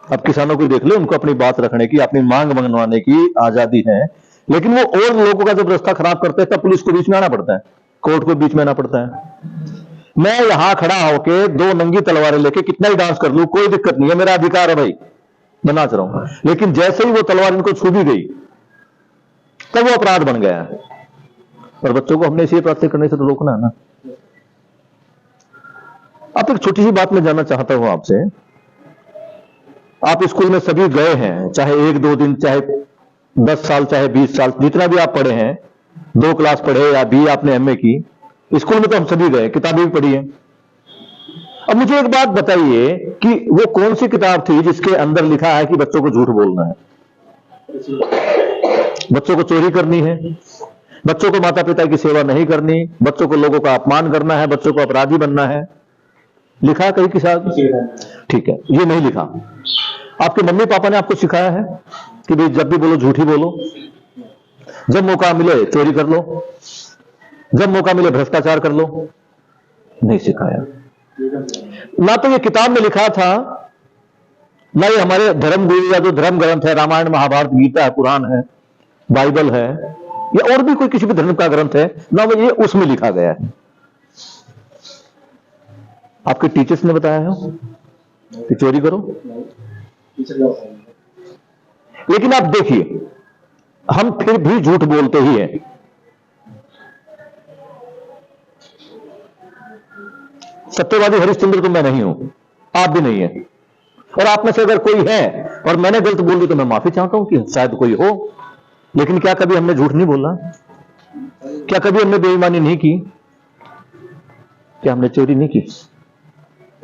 अब किसानों को देख लो, उनको अपनी बात रखने की, अपनी मांग मनवाने की आजादी है, लेकिन वो और लोगों का जब रास्ता खराब करते हैं तब पुलिस को बीच में आना पड़ता है, कोर्ट को बीच में आना पड़ता है। मैं यहां खड़ा होके दो नंगी तलवारें लेके कितना ही डांस कर लूं, कोई दिक्कत नहीं है, मेरा अधिकार है भाई, मैं नाच रहा हूं। लेकिन जैसे ही वो तलवार इनको छू भी गई तब वो अपराध बन गया है। और बच्चों को हमने इसी प्रार्थना करने से तो रोकना है ना। अब एक छोटी सी बात मैं जानना चाहता हूं आपसे। आप स्कूल में सभी गए हैं, चाहे 1-2 दिन, चाहे 10 साल, चाहे 20 साल, जितना भी आप पढ़े हैं, 2 क्लास पढ़े या बी आपने एमए की, स्कूल में तो हम सभी गए, किताबें भी पढ़ी है। अब मुझे एक बात बताइए कि वो कौन सी किताब थी जिसके अंदर लिखा है कि बच्चों को झूठ बोलना है, बच्चों को चोरी करनी है, बच्चों को माता पिता की सेवा नहीं करनी, बच्चों को लोगों का अपमान करना है, बच्चों को अपराधी बनना है? लिखा है कहीं की साहब? ठीक है, ये नहीं लिखा। आपके मम्मी पापा ने आपको सिखाया है कि भाई जब भी बोलो झूठी बोलो, जब मौका मिले चोरी कर लो, जब मौका मिले भ्रष्टाचार कर लो? नहीं सिखाया। ना तो ये किताब में लिखा था, ना ये हमारे धर्म गुरु या जो धर्म ग्रंथ है, रामायण महाभारत गीता है, कुरान है, बाइबल है, या और भी कोई किसी भी धर्म का ग्रंथ है, ना वो ये उसमें लिखा गया है। आपके टीचर्स ने बताया है कि चोरी करो? लेकिन आप देखिए, हम फिर भी झूठ बोलते ही हैं। सत्यवादी हरिश्चंद्र तो मैं नहीं हूं, आप भी नहीं है, और आप में से अगर कोई है और मैंने गलत बोल दी तो मैं माफी चाहता हूं कि शायद कोई हो। लेकिन क्या कभी हमने झूठ नहीं बोला? क्या कभी हमने बेईमानी नहीं की? क्या हमने चोरी नहीं की?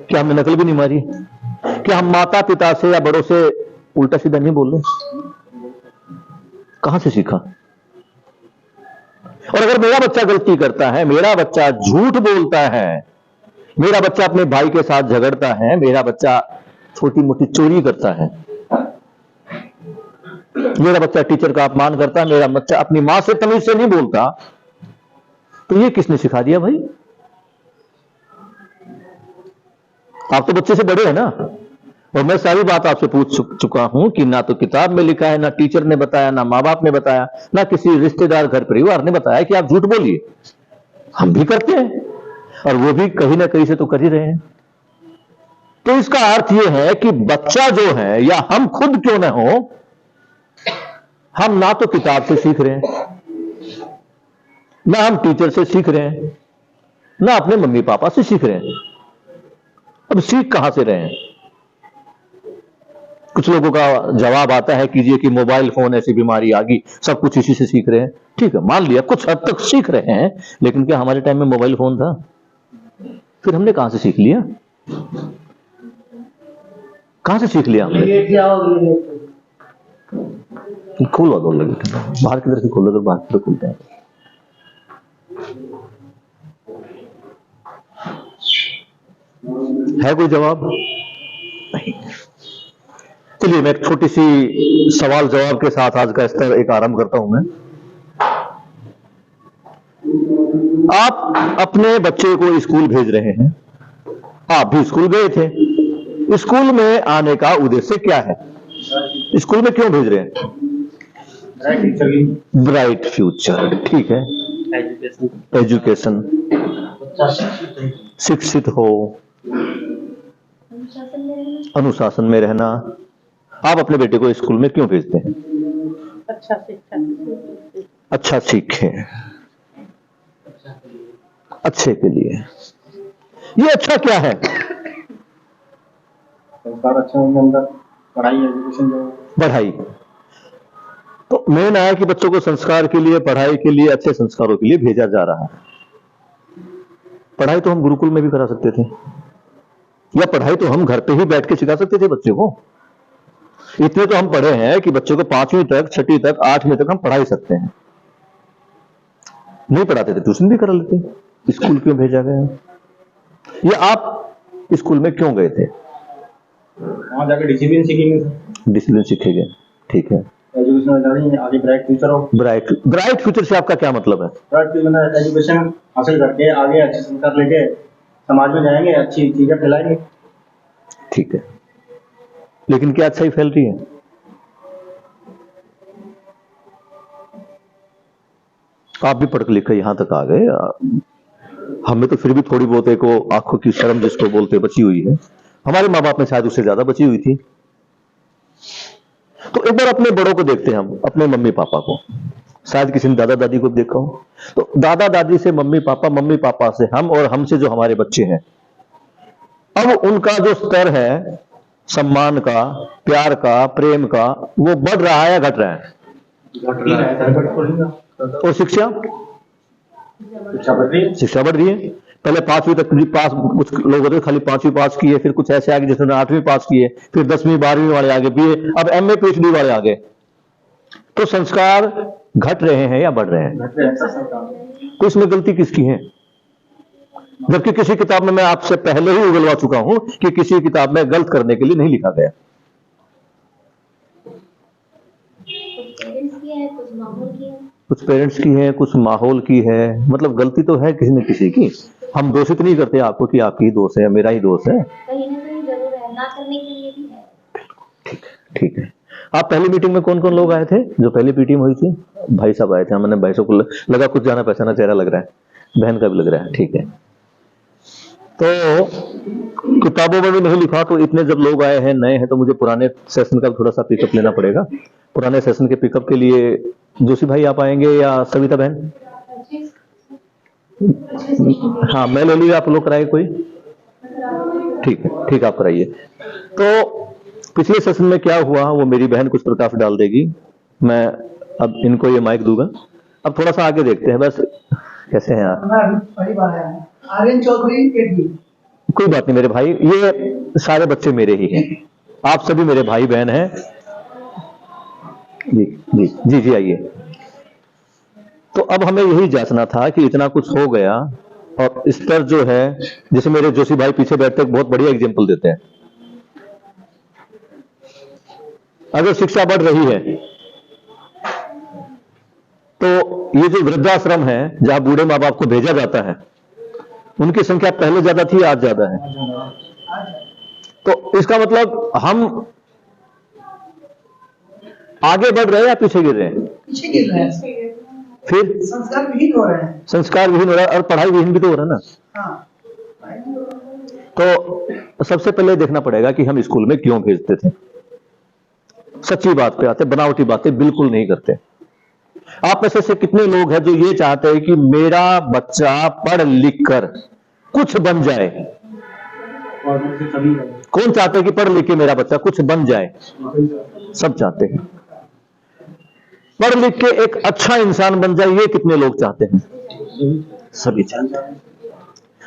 क्या हमने नकल भी नहीं मारी? क्या हम माता पिता से या बड़ों से उल्टा सीधा नहीं बोल रहे? कहां से सीखा? और अगर मेरा बच्चा गलती करता है, मेरा बच्चा झूठ बोलता है, मेरा बच्चा अपने भाई के साथ झगड़ता है, मेरा बच्चा छोटी मोटी चोरी करता है, मेरा बच्चा टीचर का अपमान करता है, मेरा बच्चा अपनी मां से तमीज से नहीं बोलता, तो ये किसने सिखा दिया भाई? आप तो बच्चे से बड़े हैं ना, और मैं सारी बात आपसे पूछ चुका हूं कि ना तो किताब में लिखा है, ना टीचर ने बताया, ना मां बाप ने बताया, ना किसी रिश्तेदार घर परिवार ने बताया कि आप झूठ बोलिए। हम भी करते हैं, और वो भी कहीं ना कहीं से तो कर ही रहे हैं। तो इसका अर्थ यह है कि बच्चा जो है, या हम खुद क्यों ना हो, हम ना तो किताब से सीख रहे हैं, ना हम टीचर से सीख रहे हैं, ना अपने मम्मी पापा से सीख रहे हैं। अब सीख कहां से रहे हैं? कुछ लोगों का जवाब आता है कीजिए कि मोबाइल फोन ऐसी बीमारी आ गई, सब कुछ इसी से सीख रहे हैं। ठीक है, मान लिया कुछ हद तक सीख रहे हैं, लेकिन क्या हमारे टाइम में मोबाइल फोन था? फिर हमने कहां से सीख लिया? कहां से सीख लिया हमने? खोलो दो लगे, बाहर की तरफ से खोलो तो बाहर की तरफ खुलते हैं। है कोई जवाब? नहीं। चलिए मैं एक छोटी सी सवाल जवाब के साथ आज का स्तर एक आरंभ करता हूं। मैं, आप अपने बच्चे को स्कूल भेज रहे हैं, आप भी स्कूल गए थे, स्कूल में आने का उद्देश्य क्या है? स्कूल में क्यों भेज रहे हैं? ब्राइट फ्यूचर, ठीक है, एजुकेशन, शिक्षित हो, अनुशासन में रहना। आप अपने बेटे को स्कूल में क्यों भेजते हैं? अच्छा सीखे, अच्छे के लिए। ये अच्छा क्या है? अच्छा अंदर पढ़ाई, एजुकेशन, पढ़ाई। तो मेन आया कि बच्चों को संस्कार के लिए, पढ़ाई के लिए, अच्छे संस्कारों के लिए भेजा जा रहा है। पढ़ाई तो हम गुरुकुल में भी करा सकते थे, या पढ़ाई तो हम घर पे ही बैठ के सिखा सकते थे बच्चे को। इतने तो हम पढ़े हैं कि बच्चों को 5वीं तक, 6वीं तक, 8वीं तक हम पढ़ाई सकते हैं। नहीं पढ़ाते थे, ट्यूशन भी करा लेते। स्कूल क्यों भेजा गया? ये आप स्कूल में क्यों गए थे? वहां जाकर डिसिप्लिन सीखेंगे। डिसिप्लिन सीखेंगे, ठीक है। एजुकेशन आगे ब्राइट फ्यूचर हो। ब्राइट फ्यूचर से आपका क्या मतलब है? ब्राइट फ्यूचर एजुकेशन हासिल करके आगे अच्छे संस्कार लेके समाज में जाएंगे, अच्छी चीजें फैलाएंगे। ठीक है, लेकिन क्या अच्छाई फैल रही है? आप भी पढ़ लिख यहां तक आ गए, हमें तो फिर भी थोड़ी बहुत एक वो आंखों की शर्म जिसको बोलते बची हुई है। हमारे माँ बाप में शायद उससे ज्यादा बची हुई थी। तो एक बार अपने बड़ों को देखते हैं, हम अपने मम्मी पापा को, शायद किसी ने दादा दादी को देखा हो। तो दादा दादी से मम्मी पापा से हम, और हमसे जो हमारे बच्चे हैं, अब उनका जो स्तर है सम्मान का, प्यार का, प्रेम का, वो बढ़ रहा है या घट रहा है? और शिक्षा बढ़ रही है। पहले 5वीं तक पास, कुछ लोग होते खाली 5वीं पास किए, फिर कुछ ऐसे आगे जिसने 8वीं पास किए, फिर 10वीं 12वीं वाले आगे, बीए, अब एमए पीएचडी वाले आगे। तो संस्कार घट रहे हैं या बढ़ रहे हैं? तो इसमें गलती किसकी है? जबकि किसी किताब में मैं आपसे पहले ही उगलवा चुका हूं कि किसी किताब में गलत करने के लिए नहीं लिखा गया। कुछ पेरेंट्स की है, कुछ माहौल की है, मतलब गलती तो है किसी न किसी की। हम दोषित नहीं करते आपको कि आपकी ही दोष है, मेरा ही दोष है, कहीं ना कहीं जरूर है, ना करने के लिए भी है। ठीक है। आप पहली मीटिंग में कौन कौन लोग आए थे? जो पहली मीटिंग हुई थी, भाई साहब आए थे। हमने भाई साहब को लगा कुछ जाना पहचाना चेहरा लग रहा है, बहन का भी लग रहा है, ठीक है। तो किताबों में भी नहीं लिखा, तो इतने जब लोग आए हैं, नए हैं, तो मुझे पुराने सेशन का थोड़ा सा पिकअप लेना पड़ेगा। पुराने सेशन के पिकअप के लिए जोशी भाई आप आएंगे या सविता बहन? हाँ, मैं ले लीजिए, आप लोग कराइए कोई, ठीक है, ठीक, आप कराइए। तो पिछले सेशन में क्या हुआ वो मेरी बहन कुछ प्रकाश डाल देगी, मैं अब इनको ये माइक दूंगा। अब थोड़ा सा आगे देखते हैं, बस कैसे हैं आप? आर्यन चौधरी, कोई बात नहीं मेरे भाई, ये सारे बच्चे मेरे ही हैं, आप सभी मेरे भाई बहन हैं। जी जी जी जी, आइए। तो अब हमें यही जांचना था कि इतना कुछ हो गया, और स्तर जो है, जैसे मेरे जोशी भाई पीछे बैठते बहुत बढ़िया एग्जाम्पल देते हैं। अगर शिक्षा बढ़ रही है, तो ये जो वृद्धाश्रम है जहां बूढ़े माँ बाप को भेजा जाता है, उनकी संख्या पहले ज्यादा थी, आज ज्यादा है। तो इसका मतलब हम आगे बढ़ रहे हैं या पीछे गिर रहे हैं? पीछे गिर रहे हैं। फिर संस्कार विहीन हो रहे हैं। संस्कार विहीन हो रहा है, और पढ़ाई विहीन भी तो हो रहा है ना। हाँ। तो सबसे पहले देखना पड़ेगा कि हम स्कूल में क्यों भेजते थे। सच्ची बात पे आते, बनावटी बातें बिल्कुल नहीं करते। आप में से कितने लोग हैं जो ये चाहते हैं कि मेरा बच्चा पढ़ लिख कर कुछ बन जाए? कौन चाहते हैं कि पढ़ लिख के मेरा बच्चा कुछ बन जाए? सब चाहते हैं। पढ़ लिख के एक अच्छा इंसान बन जाए, ये कितने लोग चाहते हैं? सभी चाहते हैं।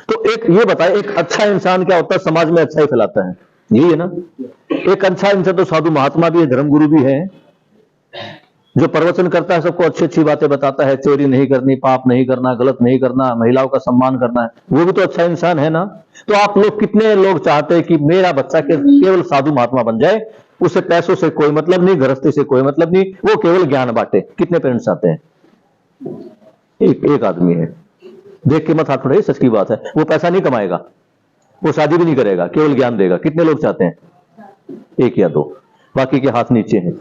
तो एक ये बताए, एक अच्छा इंसान क्या होता है? समाज में अच्छा ही फैलाता है, यही है ना। एक अच्छा इंसान तो साधु महात्मा भी है, धर्मगुरु भी है, जो प्रवचन करता है, सबको अच्छी अच्छी बातें बताता है, चोरी नहीं करनी, पाप नहीं करना, गलत नहीं करना, महिलाओं का सम्मान करना है, वो भी तो अच्छा इंसान है ना। तो आप लोग कितने लोग चाहते हैं कि मेरा बच्चा केवल साधु महात्मा बन जाए, उसे पैसों से कोई मतलब नहीं, गृहस्थी से कोई मतलब नहीं, वो केवल ज्ञान बांटे? कितने पेरेंट्स चाहते हैं? एक आदमी है, देख के मत हाथ उठाइए, सच की बात है। वो पैसा नहीं कमाएगा, वो शादी भी नहीं करेगा, केवल ज्ञान देगा। कितने लोग चाहते हैं? 1 या 2, बाकी के हाथ नीचे हैं।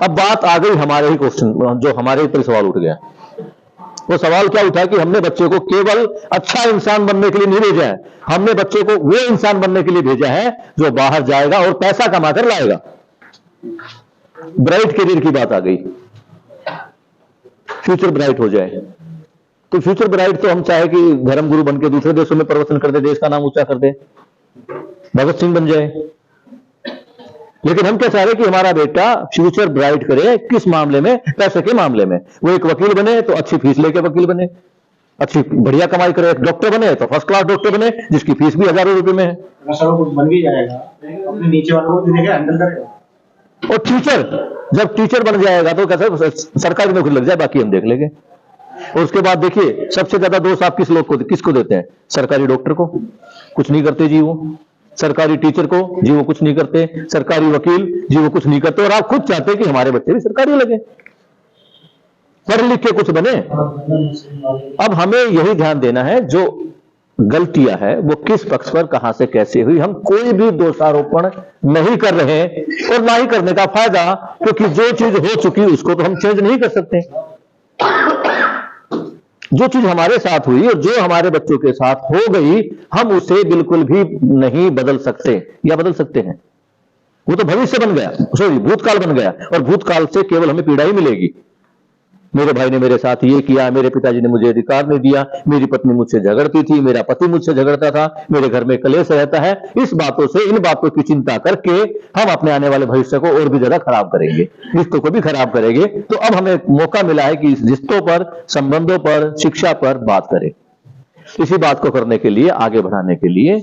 अब बात आ गई हमारे ही क्वेश्चन, जो हमारे ऊपर सवाल उठ गया। वो सवाल क्या उठा कि हमने बच्चे को केवल अच्छा इंसान बनने के लिए नहीं भेजा है, हमने बच्चे को वो इंसान बनने के लिए भेजा है जो बाहर जाएगा और पैसा कमाकर लाएगा। ब्राइट करियर की बात आ गई, फ्यूचर ब्राइट हो जाए। तो फ्यूचर ब्राइट तो हम चाहे कि धर्मगुरु बनकर दूसरे देशों में प्रवचन कर दे, देश का नाम ऊंचा कर दे, भगत सिंह बन जाए। लेकिन हम क्या चाह रहे हैं कि हमारा बेटा फ्यूचर ब्राइट करे। किस मामले में? पैसे के मामले में। वो एक वकील बने तो अच्छी फीस लेके वकील बने, अच्छी बढ़िया कमाई करे। एक डॉक्टर बने तो फर्स्ट क्लास डॉक्टर बने, जिसकी फीस भी हजारों रुपए में है। बन भी जाएगा, अपने नीचे वालों को देखेगा, हैंडल करेगा। और टीचर, जब टीचर बन जाएगा तो कैसे सरकारी नौकरी लग जाए, बाकी हम देख लेंगे। और उसके बाद देखिए, सबसे ज्यादा दोष आप किसको देते हैं? सरकारी डॉक्टर को, कुछ नहीं करते जी वो। सरकारी टीचर को जी, वो कुछ नहीं करते। सरकारी वकील जी, वो कुछ नहीं करते। और आप खुद चाहते हैं कि हमारे बच्चे भी सरकारी लगे, पढ़ लिख के कुछ बने। अब हमें यही ध्यान देना है, जो गलतियां है वो किस पक्ष पर कहां से कैसे हुई, हम कोई भी दोषारोपण नहीं कर रहे हैं और ना ही करने का फायदा, क्योंकि जो चीज हो चुकी उसको तो हम चेंज नहीं कर सकते। जो चीज हमारे साथ हुई और जो हमारे बच्चों के साथ हो गई, हम उसे बिल्कुल भी नहीं बदल सकते, या बदल सकते हैं? वो तो भविष्य बन गया, सॉरी भूतकाल बन गया, और भूतकाल से केवल हमें पीड़ा ही मिलेगी। मेरे भाई ने मेरे साथ ये किया, मेरे पिताजी ने मुझे अधिकार नहीं दिया, मेरी पत्नी मुझसे झगड़ती थी, मेरा पति मुझसे झगड़ता था, मेरे घर में कलेश रहता है। इस बातों से, इन बातों की चिंता करके हम अपने आने वाले भविष्य को और भी ज्यादा खराब करेंगे, रिश्तों को भी खराब करेंगे। तो अब हमें मौका मिला है कि इस रिश्तों पर, संबंधों पर, शिक्षा पर बात करें। इसी बात को करने के लिए, आगे बढ़ाने के लिए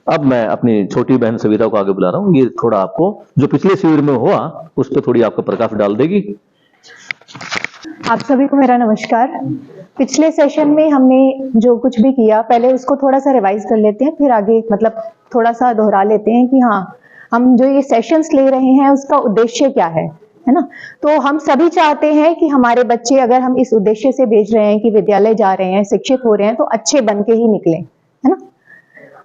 अब मैं अपनी छोटी बहन सविता को आगे बुला रहा हूं। ये थोड़ा आपको जो पिछले शिविर में हुआ उस पर थोड़ी आपका प्रकाश डाल देगी। आप सभी को मेरा नमस्कार। पिछले सेशन में हमने जो कुछ भी किया, पहले उसको थोड़ा सा रिवाइज कर लेते हैं, फिर आगे मतलब थोड़ा सा दोहरा लेते हैं कि हाँ, हम जो ये सेशंस ले रहे हैं उसका उद्देश्य क्या है ना। तो हम सभी चाहते हैं कि हमारे बच्चे, अगर हम इस उद्देश्य से भेज रहे हैं कि विद्यालय जा रहे हैं, शिक्षित हो रहे हैं, तो अच्छे बन के ही निकलें, है ना।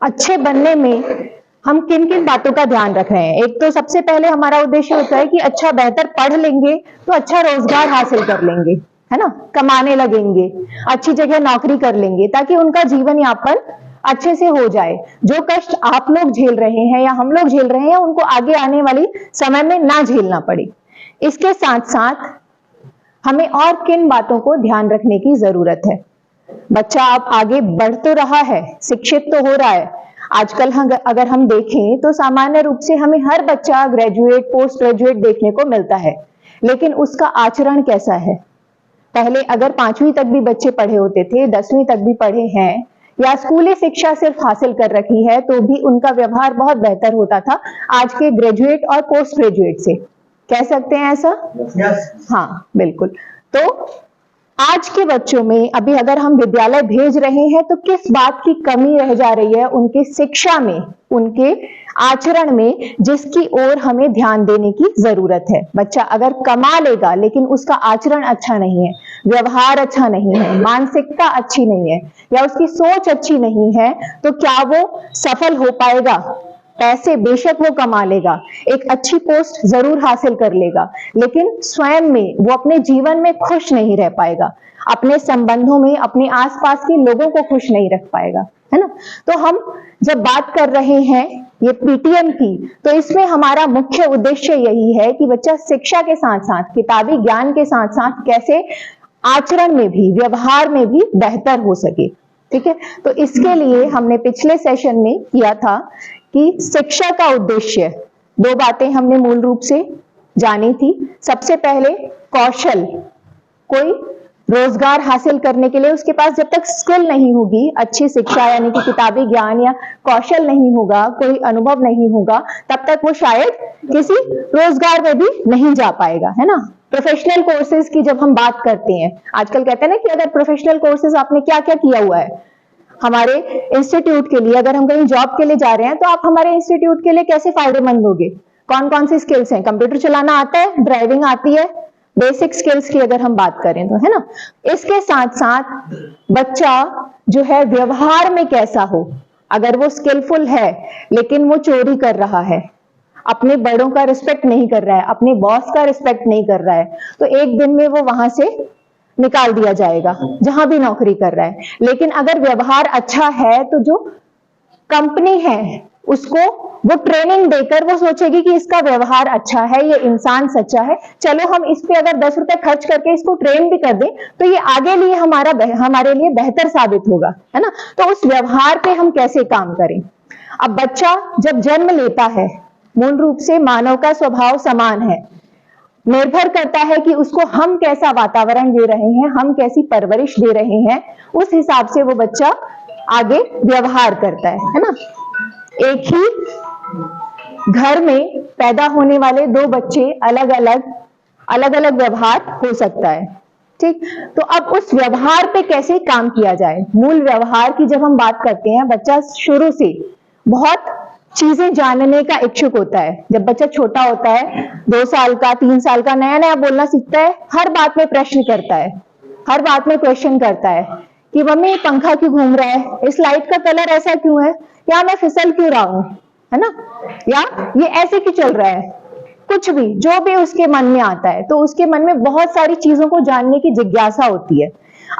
अच्छे बनने में हम किन किन बातों का ध्यान रख रहे हैं? एक तो सबसे पहले हमारा उद्देश्य होता है कि अच्छा बेहतर पढ़ लेंगे तो अच्छा रोजगार हासिल कर लेंगे, है ना, कमाने लगेंगे, अच्छी जगह नौकरी कर लेंगे, ताकि उनका जीवन यापन अच्छे से हो जाए। जो कष्ट आप लोग झेल रहे हैं या हम लोग झेल रहे हैं, उनको आगे आने वाली समय में ना झेलना पड़े। इसके साथ साथ हमें और किन बातों को ध्यान रखने की जरूरत है? बच्चा अब आगे बढ़ तो रहा है, शिक्षित तो हो रहा है। आजकल अगर हम देखें तो सामान्य रूप से हमें हर बच्चा ग्रेजुएट, पोस्ट ग्रेजुएट देखने को मिलता है, लेकिन उसका आचरण कैसा है? पहले अगर 5वीं तक भी बच्चे पढ़े होते थे, 10वीं तक भी पढ़े हैं, या स्कूली शिक्षा सिर्फ हासिल कर रखी है, तो भी उनका व्यवहार बहुत बेहतर होता था आज के ग्रेजुएट और पोस्ट ग्रेजुएट से। कह सकते हैं ऐसा? हाँ, बिल्कुल। तो आज के बच्चों में अभी अगर हम विद्यालय भेज रहे हैं तो किस बात की कमी रह जा रही है उनकी शिक्षा में, उनके आचरण में, जिसकी ओर हमें ध्यान देने की जरूरत है। बच्चा अगर कमा लेगा लेकिन उसका आचरण अच्छा नहीं है, व्यवहार अच्छा नहीं है, मानसिकता अच्छी नहीं है, या उसकी सोच अच्छी नहीं है, तो क्या वो सफल हो पाएगा? पैसे बेशक वो कमा लेगा, एक अच्छी पोस्ट जरूर हासिल कर लेगा, लेकिन स्वयं में वो अपने जीवन में खुश नहीं रह पाएगा, अपने संबंधों में, अपने आसपास के लोगों को खुश नहीं रख पाएगा, है ना। तो हम जब बात कर रहे हैं ये पीटीएम की, तो इसमें हमारा मुख्य उद्देश्य यही है कि बच्चा शिक्षा के साथ साथ, किताबी ज्ञान के साथ साथ कैसे आचरण में भी, व्यवहार में भी बेहतर हो सके। ठीक है, तो इसके लिए हमने पिछले सेशन में किया था कि शिक्षा का उद्देश्य, 2 बातें हमने मूल रूप से जानी थी। सबसे पहले कौशल, कोई रोजगार हासिल करने के लिए उसके पास जब तक स्किल नहीं होगी, अच्छी शिक्षा यानी कि किताबी ज्ञान या कौशल नहीं होगा, कोई अनुभव नहीं होगा, तब तक वो शायद किसी रोजगार में भी नहीं जा पाएगा, है ना। प्रोफेशनल कोर्सेज की जब हम बात करते हैं, आजकल कहते हैं ना कि अगर प्रोफेशनल कोर्सेज आपने क्या क्या किया हुआ है हमारे इंस्टीट्यूट के लिए, अगर हम कहीं जॉब के लिए जा रहे हैं तो आप हमारे इंस्टीट्यूट के लिए कैसे फायदेमंद होगे? कौन कौन सी स्किल्स हैं? कंप्यूटर चलाना आता है, ड्राइविंग आती है, बेसिक स्किल्स की अगर हम बात करें तो, है ना। इसके साथ साथ बच्चा जो है व्यवहार में कैसा हो, अगर वो स्किलफुल है लेकिन वो चोरी कर रहा है, अपने बड़ों का रिस्पेक्ट नहीं कर रहा है, अपने बॉस का रिस्पेक्ट नहीं कर रहा है, तो एक दिन में वो वहां से निकाल दिया जाएगा जहां भी नौकरी कर रहा है। लेकिन अगर व्यवहार अच्छा है तो जो कंपनी है उसको वो ट्रेनिंग देकर वो सोचेगी कि इसका व्यवहार अच्छा है, ये इंसान सच्चा है, चलो हम इस पे अगर 10 रुपए खर्च करके इसको ट्रेन भी कर दें तो ये आगे लिए हमारे लिए बेहतर साबित होगा, है ना। तो उस व्यवहार पे हम कैसे काम करें? अब बच्चा जब जन्म लेता है, मूल रूप से मानव का स्वभाव समान है, निर्भर करता है कि उसको हम कैसा वातावरण दे रहे हैं, हम कैसी परवरिश दे रहे हैं, उस हिसाब से वो बच्चा आगे व्यवहार करता है ना। एक ही घर में पैदा होने वाले 2 बच्चे अलग अलग व्यवहार हो सकता है। ठीक, तो अब उस व्यवहार पे कैसे काम किया जाए? मूल व्यवहार की जब हम बात करते हैं, बच्चा शुरू से बहुत चीजें जानने का इच्छुक होता है। जब बच्चा छोटा होता है, 2 साल का, 3 साल का, नया नया बोलना सीखता है, हर बात में प्रश्न करता है, हर बात में क्वेश्चन करता है कि मम्मी पंखा क्यों घूम रहा है, इस लाइट का कलर ऐसा क्यों है, या मैं फिसल क्यों रहा हूं, है ना, या ये ऐसे क्यों चल रहा है, कुछ भी जो भी उसके मन में आता है, तो उसके मन में बहुत सारी चीजों को जानने की जिज्ञासा होती है।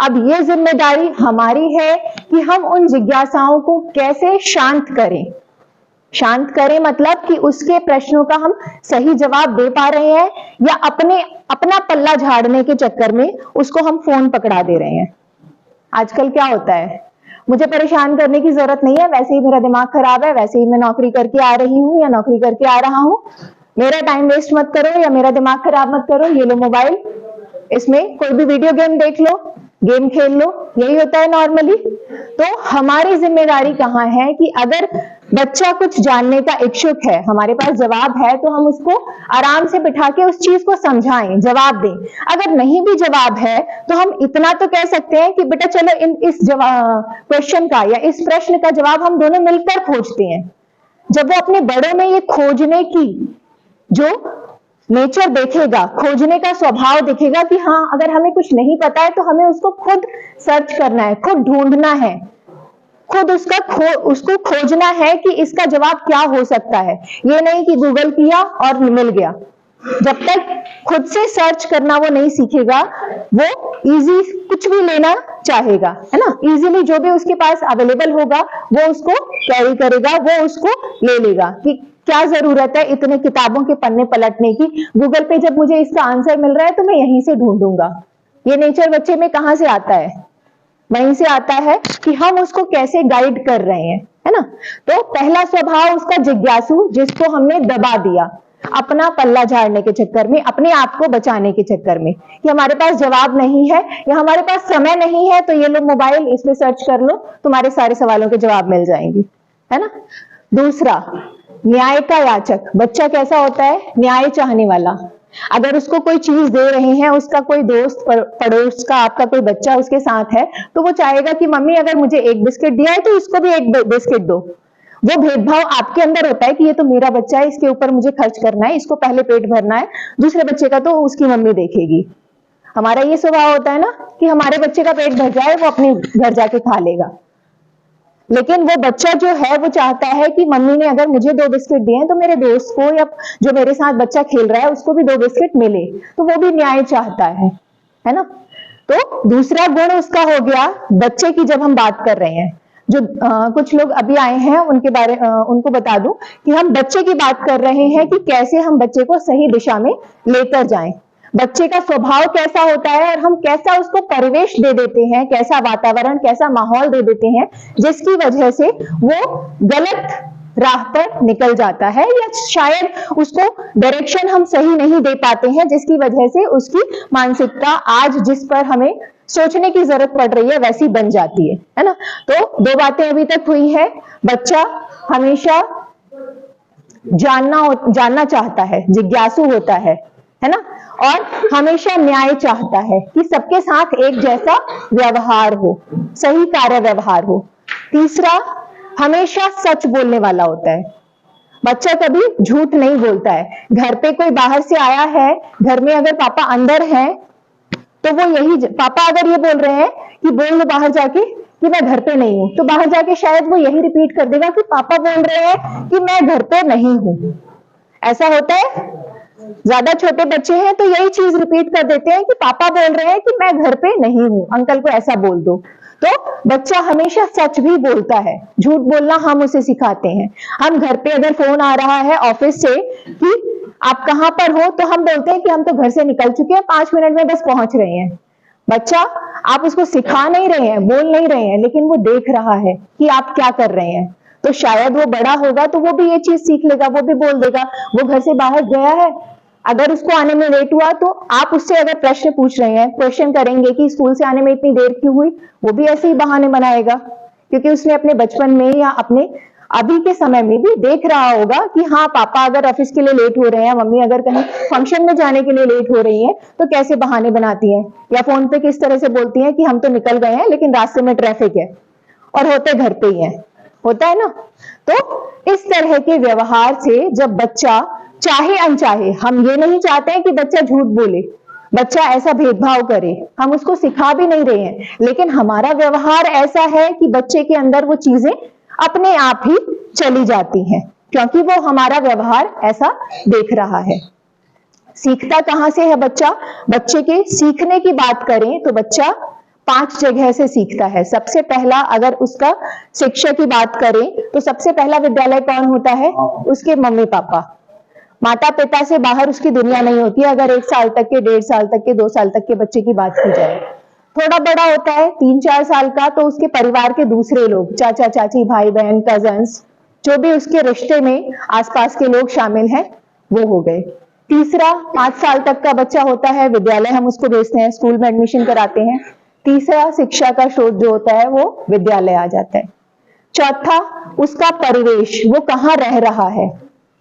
अब ये जिम्मेदारी हमारी है कि हम उन जिज्ञासाओं को कैसे शांत करें। शांत करें मतलब कि उसके प्रश्नों का हम सही जवाब दे पा रहे हैं, या अपना पल्ला झाड़ने के चक्कर में उसको हम फोन पकड़ा दे रहे हैं। आजकल क्या होता है, मुझे परेशान करने की जरूरत नहीं है, वैसे ही मेरा दिमाग खराब है, वैसे ही मैं नौकरी करके आ रही हूँ या नौकरी करके आ रहा हूँ, मेरा टाइम वेस्ट मत करो या मेरा दिमाग खराब मत करो, ये लो मोबाइल, इसमें कोई भी वीडियो गेम देख लो, गेम खेल लो, यही होता है नॉर्मली। तो हमारी जिम्मेदारी कहाँ है कि अगर बच्चा कुछ जानने का इच्छुक है, हमारे पास जवाब है, तो हम उसको आराम से बिठा के उस चीज को समझाएं, जवाब दें। अगर नहीं भी जवाब है तो हम इतना तो कह सकते हैं कि बेटा चलो इस क्वेश्चन का या इस प्रश्न का जवाब हम दोनों मिलकर खोजते हैं। जब वो अपने बड़ों में ये खोजने की जो नेचर देखेगा, खोजने का स्वभाव दिखेगा कि हाँ अगर हमें कुछ नहीं पता है तो हमें उसको खुद सर्च करना है, खुद ढूंढना है, खुद उसको खोजना है कि इसका जवाब क्या हो सकता है। ये नहीं कि गूगल किया और मिल गया। जब तक खुद से सर्च करना वो नहीं सीखेगा, वो इजी कुछ भी लेना चाहेगा, है ना, इजीली जो भी उसके पास अवेलेबल होगा वो उसको कैरी करेगा, वो उसको ले लेगा। कि क्या जरूरत है इतने किताबों के पन्ने पलटने की, गूगल पे जब मुझे इसका आंसर मिल रहा है तो मैं यहीं से ढूंढूंगा। ये नेचर बच्चे में कहां से आता है, वहीं से आता है कि हम उसको कैसे गाइड कर रहे हैं, है ना। तो पहला स्वभाव उसका जिज्ञासु, जिसको हमने दबा दिया अपना पल्ला झाड़ने के चक्कर में, अपने आप को बचाने के चक्कर में, कि हमारे पास जवाब नहीं है या हमारे पास समय नहीं है, तो ये लो मोबाइल, इसमें सर्च कर लो, तुम्हारे सारे सवालों के जवाब मिल जाएंगे, है ना। दूसरा, न्याय का याचक। बच्चा कैसा होता है, न्याय चाहने वाला। अगर उसको कोई चीज दे रहे हैं, उसका कोई दोस्त पड़ोस का आपका कोई बच्चा उसके साथ है, तो वो चाहेगा कि मम्मी अगर मुझे एक बिस्किट दिया है तो इसको भी एक बिस्किट दो। वो भेदभाव आपके अंदर होता है कि ये तो मेरा बच्चा है, इसके ऊपर मुझे खर्च करना है, इसको पहले पेट भरना है, दूसरे बच्चे का तो उसकी मम्मी देखेगी। हमारा ये स्वभाव होता है ना कि हमारे बच्चे का पेट भर जाए, वो अपने घर जाके खा लेगा। लेकिन वो बच्चा जो है वो चाहता है कि मम्मी ने अगर मुझे 2 बिस्किट दिए हैं तो मेरे दोस्त को या जो मेरे साथ बच्चा खेल रहा है उसको भी 2 बिस्किट मिले, तो वो भी न्याय चाहता है ना। तो दूसरा गुण उसका हो गया बच्चे की। जब हम बात कर रहे हैं, जो कुछ लोग अभी आए हैं उनको बता दूं कि हम बच्चे की बात कर रहे हैं कि कैसे हम बच्चे को सही दिशा में लेकर जाएं, बच्चे का स्वभाव कैसा होता है और हम कैसा उसको परिवेश दे देते हैं, कैसा वातावरण, कैसा माहौल दे देते हैं जिसकी वजह से वो गलत राह पर निकल जाता है, या शायद उसको डायरेक्शन हम सही नहीं दे पाते हैं, जिसकी वजह से उसकी मानसिकता आज जिस पर हमें सोचने की जरूरत पड़ रही है वैसी बन जाती है ना। तो 2 बातें अभी तक हुई है। बच्चा हमेशा जानना चाहता है, जिज्ञासु होता है ना, और हमेशा न्याय चाहता है कि सबके साथ एक जैसा व्यवहार हो, सही कार्य व्यवहार हो। तीसरा, हमेशा सच बोलने वाला होता है। बच्चा कभी झूठ नहीं बोलता है। घर पे कोई बाहर से आया है, घर में अगर पापा अंदर हैं तो वो पापा अगर ये बोल रहे हैं कि बोल लो बाहर जाके कि मैं घर पे नहीं हूं, तो बाहर जाके शायद वो यही रिपीट कर देगा कि पापा बोल रहे हैं कि मैं घर पे नहीं हूं। ऐसा होता है, ज्यादा छोटे बच्चे हैं तो यही चीज रिपीट कर देते हैं कि पापा बोल रहे हैं कि मैं घर पे नहीं हूं, अंकल को ऐसा बोल दो। तो बच्चा हमेशा सच भी बोलता है, झूठ बोलना हम उसे सिखाते हैं। हम घर पे अगर फोन आ रहा है ऑफिस से कि आप कहां पर हो, तो हम बोलते हैं कि हम तो घर से निकल चुके हैं, 5 मिनट में बस पहुंच रहे हैं। बच्चा, आप उसको सिखा नहीं रहे हैं, बोल नहीं रहे हैं, लेकिन वो देख रहा है कि आप क्या कर रहे हैं। तो शायद वो बड़ा होगा तो वो भी ये चीज सीख लेगा, वो भी बोल देगा। वो घर से बाहर गया है, अगर उसको आने में लेट हुआ तो आप उससे अगर प्रश्न पूछ रहे हैं, क्वेश्चन करेंगे कि स्कूल से आने में इतनी देर क्यों हुई, वो भी ऐसे ही बहाने बनाएगा, क्योंकि उसने अपने बचपन में या अपने अभी के समय में भी देख रहा होगा कि हाँ पापा अगर ऑफिस के लिए लेट हो रहे हैं, मम्मी अगर कहीं फंक्शन में जाने के लिए लेट हो रही है तो कैसे बहाने बनाती हैं, या फोन पे किस तरह से बोलती हैं कि हम तो निकल गए हैं लेकिन रास्ते में ट्रैफिक है, और होते घर पे ही है, होता है ना। तो इस तरह के व्यवहार से जब बच्चा चाहे अनचाहे, हम ये नहीं चाहते हैं कि बच्चा झूठ बोले, बच्चा ऐसा भेदभाव करे, हम उसको सिखा भी नहीं रहे हैं, लेकिन हमारा व्यवहार ऐसा है कि बच्चे के अंदर वो चीजें अपने आप ही चली जाती हैं, क्योंकि वो हमारा व्यवहार ऐसा देख रहा है। सीखता कहां से है बच्चा? बच्चे के सीखने की बात करें तो बच्चा 5 जगह से सीखता है। सबसे पहला, अगर उसका शिक्षा की बात करें तो सबसे पहला विद्यालय कौन होता है? उसके मम्मी पापा। माता पिता से बाहर उसकी दुनिया नहीं होती है, अगर 1 साल तक के, 1.5 साल तक के, 2 साल तक के बच्चे की बात की जाए। थोड़ा बड़ा होता है 3-4 साल का, तो उसके परिवार के दूसरे लोग, चाचा चाची, भाई बहन, कजन्स, जो भी उसके रिश्ते में आसपास के लोग शामिल हैं, वो हो गए। तीसरा, 5 साल तक का बच्चा होता है, विद्यालय हम उसको भेजते हैं, स्कूल में एडमिशन कराते हैं। तीसरा, शिक्षा का स्रोत जो होता है वो विद्यालय आ जाता है। चौथा, उसका परिवेश, वो कहाँ रह रहा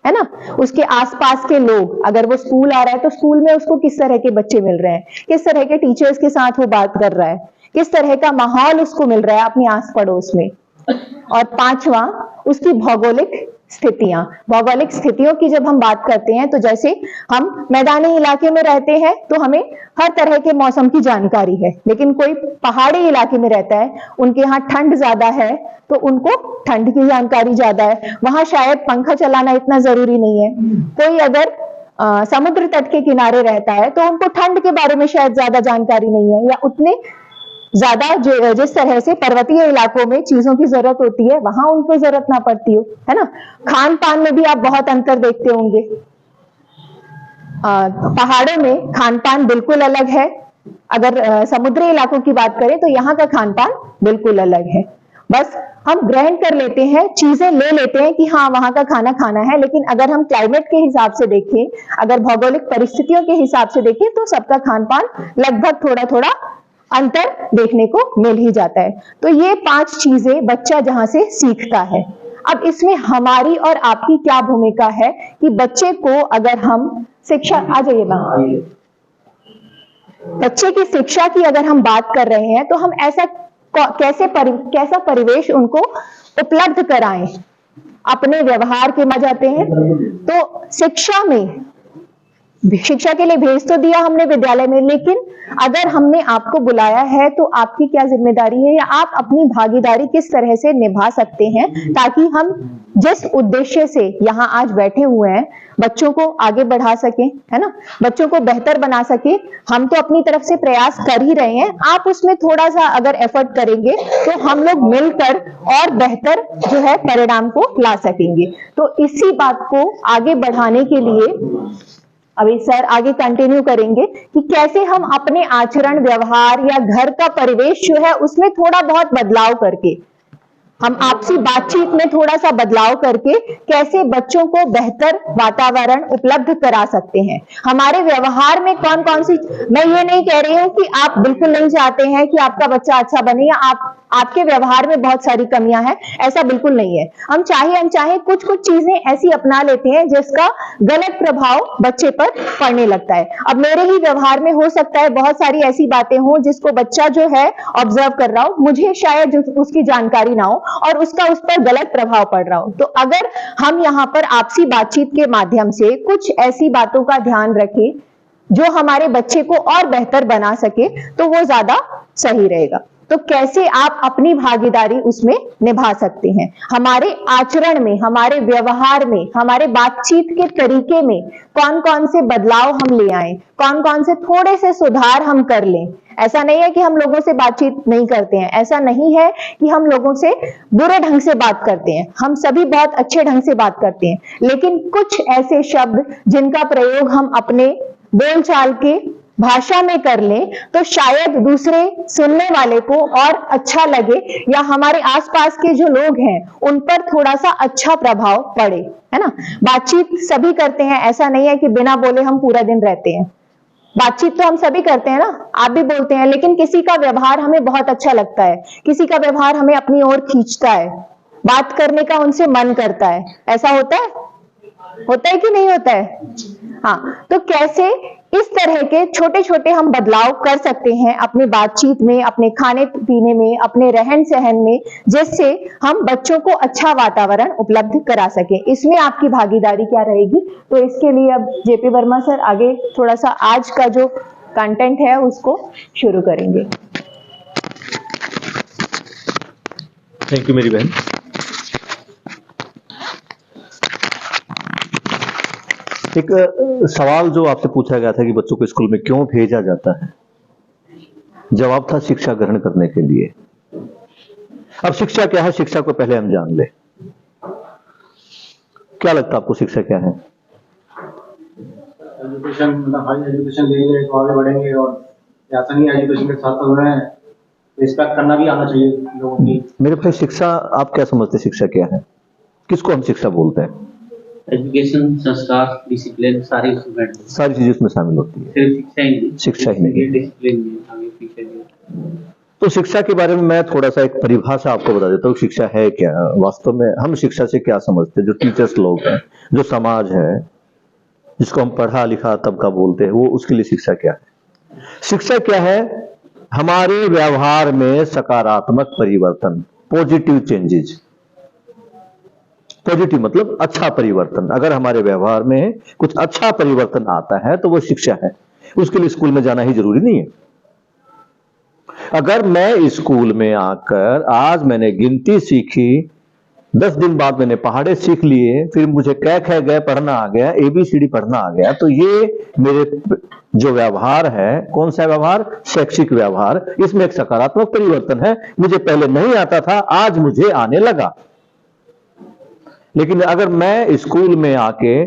है ना, उसके आसपास के लोग, अगर वो स्कूल आ रहा है तो स्कूल में उसको किस तरह के बच्चे मिल रहे हैं, किस तरह के टीचर्स के साथ वो बात कर रहा है, किस तरह का माहौल उसको मिल रहा है अपने आस पड़ोस में। और 5वां, उसकी भौगोलिक स्थितियां। भौगोलिक स्थितियों की जब हम बात करते हैं तो जैसे हम मैदानी इलाके में रहते हैं तो हमें हर तरह के मौसम की जानकारी है, लेकिन कोई पहाड़ी इलाके में रहता है, उनके यहाँ ठंड ज्यादा है तो उनको ठंड की जानकारी ज्यादा है, वहां शायद पंखा चलाना इतना जरूरी नहीं है। कोई अगर समुद्र तट के किनारे रहता है तो उनको ठंड के बारे में शायद ज्यादा जानकारी नहीं है, या उतने ज्यादा जिस तरह से पर्वतीय इलाकों में चीजों की जरूरत होती है वहां उनको जरूरत ना पड़ती हो, है ना। खान पान में भी आप बहुत अंतर देखते होंगे। पहाड़ों में खान पान बिल्कुल अलग है, अगर समुद्री इलाकों की बात करें तो यहाँ का खान पान बिल्कुल अलग है। बस हम ग्रहण कर लेते हैं, चीजें ले लेते हैं कि हाँ वहां का खाना खाना है, लेकिन अगर हम क्लाइमेट के हिसाब से देखें, अगर भौगोलिक परिस्थितियों के हिसाब से देखें तो सबका खान पान लगभग थोड़ा थोड़ा अंतर देखने को मिल ही जाता है। तो ये 5 चीजें बच्चा जहां से सीखता है। अब इसमें हमारी और आपकी क्या भूमिका है कि बच्चे को अगर हम शिक्षा, आ जाइए मैम, बच्चे की शिक्षा की अगर हम बात कर रहे हैं तो हम ऐसा कैसा परिवेश उनको उपलब्ध कराएं। अपने व्यवहार के में जाते हैं तो शिक्षा में, शिक्षा के लिए भेज तो दिया हमने विद्यालय में, लेकिन अगर हमने आपको बुलाया है तो आपकी क्या जिम्मेदारी है या आप अपनी भागीदारी किस तरह से निभा सकते हैं ताकि हम जिस उद्देश्य से यहाँ आज बैठे हुए हैं बच्चों को आगे बढ़ा सकें, है ना, बच्चों को बेहतर बना सके। हम तो अपनी तरफ से प्रयास कर ही रहे हैं, आप उसमें थोड़ा सा अगर एफर्ट करेंगे तो हम लोग मिलकर और बेहतर जो है परिणाम को ला सकेंगे। तो इसी बात को आगे बढ़ाने के लिए अभी सर आगे कंटिन्यू करेंगे कि कैसे हम अपने आचरण, व्यवहार या घर का परिवेश जो है उसमें थोड़ा बहुत बदलाव करके, हम आपसी बातचीत में थोड़ा सा बदलाव करके कैसे बच्चों को बेहतर वातावरण उपलब्ध करा सकते हैं। हमारे व्यवहार में कौन कौन सी, मैं ये नहीं कह रही हूं कि आप बिल्कुल नहीं चाहते हैं कि आपका बच्चा अच्छा बने या आपके व्यवहार में बहुत सारी कमियां हैं, ऐसा बिल्कुल नहीं है। हम चाहे अनचाहे कुछ कुछ चीजें ऐसी अपना लेते हैं जिसका गलत प्रभाव बच्चे पर पड़ने लगता है। अब मेरे ही व्यवहार में हो सकता है बहुत सारी ऐसी बातें हो जिसको बच्चा जो है ऑब्जर्व कर रहा हो, मुझे शायद उसकी जानकारी ना हो और उसका उस पर गलत प्रभाव पड़ रहा हो। तो अगर हम यहाँ पर आपसी बातचीत के माध्यम से कुछ ऐसी बातों का ध्यान रखें जो हमारे बच्चे को और बेहतर बना सके तो वो ज्यादा सही रहेगा। तो कैसे आप अपनी भागीदारी उसमें निभा सकते हैं, हमारे आचरण में, हमारे व्यवहार में, हमारे बातचीत के तरीके में कौन कौन से बदलाव हम ले आए, कौन कौन से थोड़े से सुधार हम कर लें। ऐसा नहीं है कि हम लोगों से बातचीत नहीं करते हैं, ऐसा नहीं है कि हम लोगों से बुरे ढंग से बात करते हैं, हम सभी बहुत अच्छे ढंग से बात करते हैं, लेकिन कुछ ऐसे शब्द जिनका प्रयोग हम अपने बोलचाल के भाषा में कर लें तो शायद दूसरे सुनने वाले को और अच्छा लगे या हमारे आसपास के जो लोग हैं उन पर थोड़ा सा अच्छा प्रभाव पड़े, है ना। बातचीत सभी करते हैं, ऐसा नहीं है कि बिना बोले हम पूरा दिन रहते हैं। बातचीत तो हम सभी करते हैं ना, आप भी बोलते हैं, लेकिन किसी का व्यवहार हमें बहुत अच्छा लगता है, किसी का व्यवहार हमें अपनी ओर खींचता है, बात करने का उनसे मन करता है। ऐसा होता है कि नहीं होता है? हाँ, तो कैसे इस तरह के छोटे छोटे हम बदलाव कर सकते हैं अपनी बातचीत में, अपने खाने पीने में, अपने रहन सहन में, जिससे हम बच्चों को अच्छा वातावरण उपलब्ध करा सके। इसमें आपकी भागीदारी क्या रहेगी? तो इसके लिए अब जेपी वर्मा सर आगे थोड़ा सा आज का जो कंटेंट है उसको शुरू करेंगे। थैंक यू मेरी बहन। एक सवाल जो आपसे पूछा गया था कि बच्चों को स्कूल में क्यों भेजा जाता है, जवाब था शिक्षा ग्रहण करने के लिए। अब शिक्षा क्या है, शिक्षा को पहले हम जान ले। क्या लगता है आपको शिक्षा क्या है? एजुकेशन, मतलब हाई एजुकेशन लेंगे तो आगे बढ़ेंगे, और ऐसा नहीं एजुकेशन के साथ साथ उन्हें रिस्पेक्ट करना भी आना चाहिए लोगों की। मेरे भाई शिक्षा आप क्या समझते हैं, शिक्षा क्या है, किसको हम शिक्षा बोलते हैं? एजुकेशन, संस्कार, डिसिप्लिन सारी उसमें सारी चीजें उसमें शामिल होती है, सिर्फ शिक्षा ही नहीं, शिक्षा ही नहीं। डिसिप्लिन भी आगे पीछे भी। तो शिक्षा के बारे में मैं थोड़ा सा एक परिभाषा आपको बता देता हूँ। शिक्षा है क्या वास्तव में, हम शिक्षा से क्या समझते हैं? जो टीचर्स लोग हैं, जो समाज है, जिसको हम पढ़ा लिखा तबका बोलते हैं, वो उसके लिए शिक्षा क्या है? शिक्षा क्या है? हमारे व्यवहार में सकारात्मक परिवर्तन, पॉजिटिव चेंजेस। पॉजिटिव मतलब अच्छा परिवर्तन। अगर हमारे व्यवहार में कुछ अच्छा परिवर्तन आता है तो वो शिक्षा है। उसके लिए स्कूल में जाना ही जरूरी नहीं है। अगर मैं स्कूल में आकर आज मैंने गिनती सीखी, 10 दिन बाद मैंने पहाड़े सीख लिए, फिर मुझे कै ख गए पढ़ना आ गया, ABCD पढ़ना आ गया, तो ये मेरे जो व्यवहार है, कौन सा व्यवहार? शैक्षिक व्यवहार। इसमें एक सकारात्मक परिवर्तन है। मुझे पहले नहीं आता था, आज मुझे आने लगा। लेकिन अगर मैं स्कूल में आके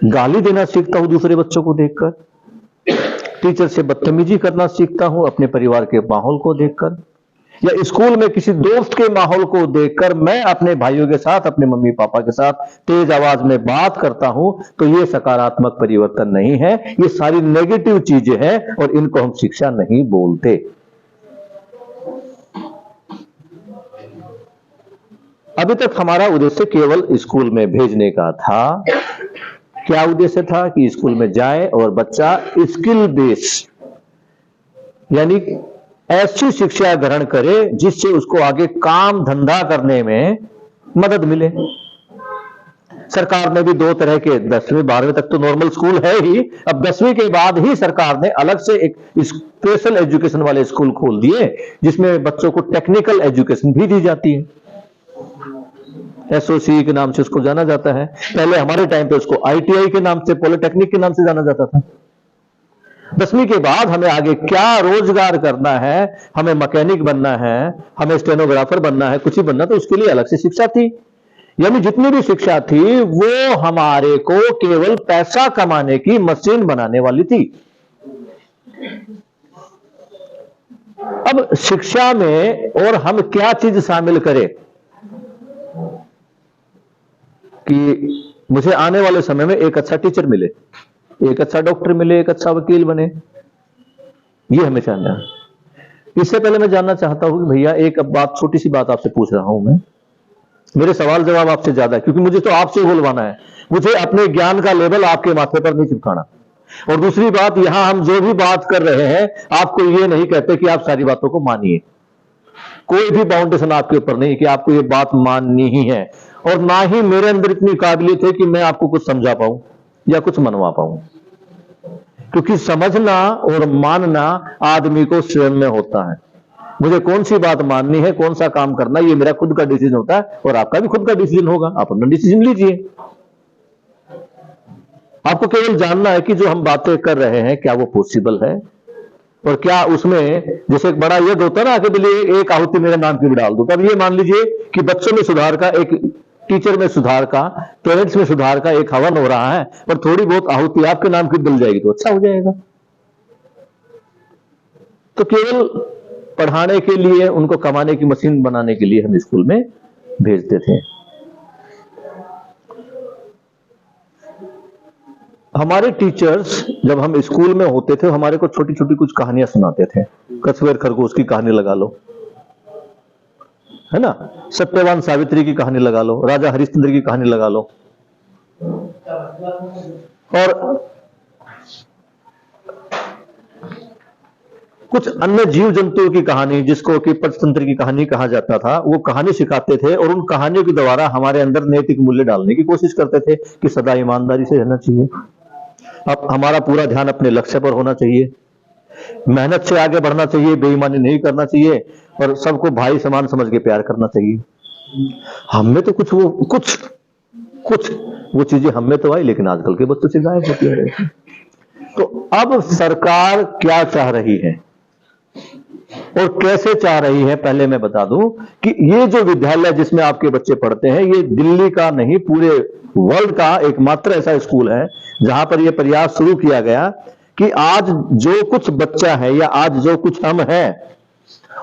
गाली देना सीखता हूं दूसरे बच्चों को देखकर, टीचर से बदतमीजी करना सीखता हूं अपने परिवार के माहौल को देखकर, या स्कूल में किसी दोस्त के माहौल को देखकर मैं अपने भाइयों के साथ, अपने मम्मी पापा के साथ तेज आवाज में बात करता हूं, तो ये सकारात्मक परिवर्तन नहीं है, ये सारी नेगेटिव चीजें हैं और इनको हम शिक्षा नहीं बोलते। अभी तक हमारा उद्देश्य केवल स्कूल में भेजने का था। क्या उद्देश्य था? कि स्कूल में जाए और बच्चा स्किल बेस, यानी ऐसी शिक्षा ग्रहण करे जिससे उसको आगे काम धंधा करने में मदद मिले। सरकार ने भी दो तरह के, 10वीं 12वीं तक तो नॉर्मल स्कूल है ही, अब 10वीं के बाद ही सरकार ने अलग से एक स्पेशल एजुकेशन वाले स्कूल खोल दिए, जिसमें बच्चों को टेक्निकल एजुकेशन भी दी जाती है। SOC के नाम से उसको जाना जाता है। पहले हमारे टाइम पे उसको ITI के नाम से, पॉलिटेक्निक के नाम से जाना जाता था। 10वीं के बाद हमें आगे क्या रोजगार करना है, हमें मैकेनिक बनना है, हमें स्टेनोग्राफर बनना है, कुछ ही बनना, तो उसके लिए अलग से शिक्षा थी। यानी जितनी भी शिक्षा थी वो हमारे को केवल पैसा कमाने की मशीन बनाने वाली थी। अब शिक्षा में और हम क्या चीज शामिल करें कि मुझे आने वाले समय में एक अच्छा टीचर मिले, एक अच्छा डॉक्टर मिले, एक अच्छा वकील बने, ये हमें जानना है। इससे पहले मैं जानना चाहता हूं कि भैया एक बात, छोटी सी बात आपसे पूछ रहा हूं मैं, मेरे सवाल जवाब आपसे ज्यादा है, क्योंकि मुझे तो आपसे बोलवाना है, मुझे अपने ज्ञान का लेवल आपके माथे पर नहीं चिपकाना। और दूसरी बात, यहां हम जो भी बात कर रहे हैं आपको ये नहीं कहते कि आप सारी बातों को मानिए, कोई भी बाउंडेशन आपके ऊपर नहीं कि आपको ये बात माननी ही है, और ना ही मेरे अंदर इतनी काबिलियत है कि मैं आपको कुछ समझा पाऊं या कुछ मनवा पाऊं, क्योंकि समझना और मानना आदमी को स्वयं में होता है। मुझे कौन सी बात माननी है, कौन सा काम करना, ये मेरा खुद का डिसीजन होता है, और आपका भी खुद का डिसीजन होगा। आप अपना डिसीजन लीजिए। आपको केवल जानना है कि जो हम बातें कर रहे हैं क्या वो पॉसिबल है, और क्या उसमें जैसे एक बड़ा यज्ञ होता है ना, कि बोलिए एक आहुति मेरे नाम की भी डाल दो। तब ये मान लीजिए कि बच्चों में सुधार का, एक टीचर में सुधार का, पेरेंट्स में सुधार का एक हवन हो रहा है, और थोड़ी बहुत आहुति आपके नाम की डल जाएगी तो अच्छा हो जाएगा। तो केवल पढ़ाने के लिए, उनको कमाने की मशीन बनाने के लिए हम स्कूल में भेजते थे। हमारे टीचर्स जब हम स्कूल में होते थे, हमारे को छोटी छोटी कुछ कहानियां सुनाते थे। कछुए खरगोश की कहानी लगा लो, है ना, सत्यवान सावित्री की कहानी लगा लो, राजा हरिश्चंद्र की कहानी लगा लो, और कुछ अन्य जीव जंतुओं की कहानी, जिसको कि पंचतंत्र की कहानी कहा जाता था, वो कहानी सिखाते थे, और उन कहानियों के द्वारा हमारे अंदर नैतिक मूल्य डालने की कोशिश करते थे कि सदा ईमानदारी से रहना चाहिए, अब हमारा पूरा ध्यान अपने लक्ष्य पर होना चाहिए, मेहनत से आगे बढ़ना चाहिए, बेईमानी नहीं करना चाहिए और सबको भाई समान समझ के प्यार करना चाहिए। हम में तो कुछ वो चीजें हम में तो आई, लेकिन आजकल के बच्चों से गायब होती है। तो अब सरकार क्या चाह रही है और कैसे चाह रही है, पहले मैं बता दूं कि ये जो विद्यालय जिसमें आपके बच्चे पढ़ते हैं, ये दिल्ली का नहीं पूरे वर्ल्ड का एकमात्र ऐसा स्कूल है जहां पर यह प्रयास शुरू किया गया कि आज जो कुछ बच्चा है या आज जो कुछ हम हैं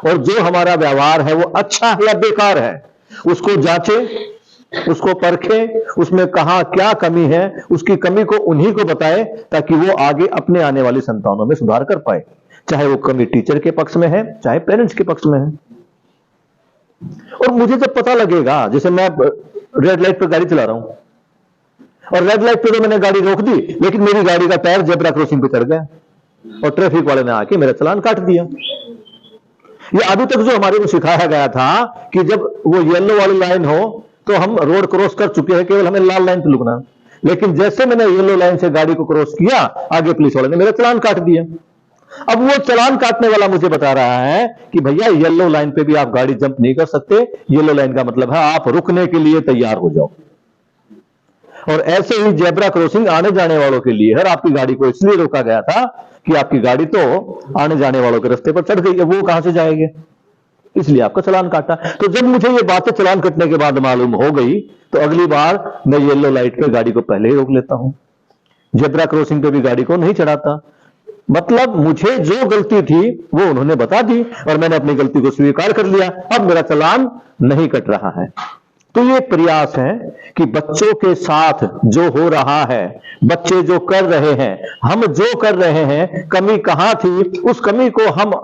और जो हमारा व्यवहार है वो अच्छा है या बेकार है, उसको जांचे, उसको परखे, उसमें कहां क्या कमी है, उसकी कमी को उन्हीं को बताए ताकि वो आगे अपने आने वाली संतानों में सुधार कर पाए, चाहे वो कमी टीचर के पक्ष में है चाहे पेरेंट्स के पक्ष में है। और मुझे जब पता लगेगा, जैसे मैं रेड लाइट पर गाड़ी चला रहा हूं और रेड लाइट पे तो मैंने गाड़ी रोक दी, लेकिन मेरी गाड़ी का टायर जेब्रा क्रॉसिंग पे चढ़ गया और ट्रैफिक वाले ने आके मेरा चालान काट दिया। ये अभी तक जो हमारे को सिखाया गया था कि जब वो येलो वाली लाइन हो तो हम रोड क्रॉस कर चुके हैं, केवल हमें लाल लाइन पे रुकना। लेकिन जैसे मैंने येलो लाइन से गाड़ी को क्रॉस किया, आगे पुलिस वाले ने मेरा चालान काट दिया। अब वो चालान काटने वाला मुझे बता रहा है कि भैया येलो लाइन पे भी आप गाड़ी जंप नहीं कर सकते, येलो लाइन का मतलब है आप रुकने के लिए तैयार हो जाओ। और ऐसे ही जेब्रा क्रॉसिंग आने जाने वालों के लिए है, आपकी गाड़ी को इसलिए रोका गया था कि आपकी गाड़ी तो आने जाने वालों के रास्ते पर चढ़ गई है, वो कहां से जाएंगे, इसलिए आपका चालान काटा। तो जब मुझे ये बातें चालान कटने के बाद मालूम हो गई तो अगली बार मैं येलो लाइट पे गाड़ी को पहले ही रोक लेता हूं, जेब्रा क्रॉसिंग पे भी गाड़ी को नहीं चढ़ाता। मतलब मुझे जो गलती थी वो उन्होंने बता दी और मैंने अपनी गलती को स्वीकार कर लिया, अब मेरा चालान नहीं कट रहा है। तो ये प्रयास है कि बच्चों के साथ जो हो रहा है, बच्चे जो कर रहे हैं, हम जो कर रहे हैं, कमी कहां थी उस कमी को हम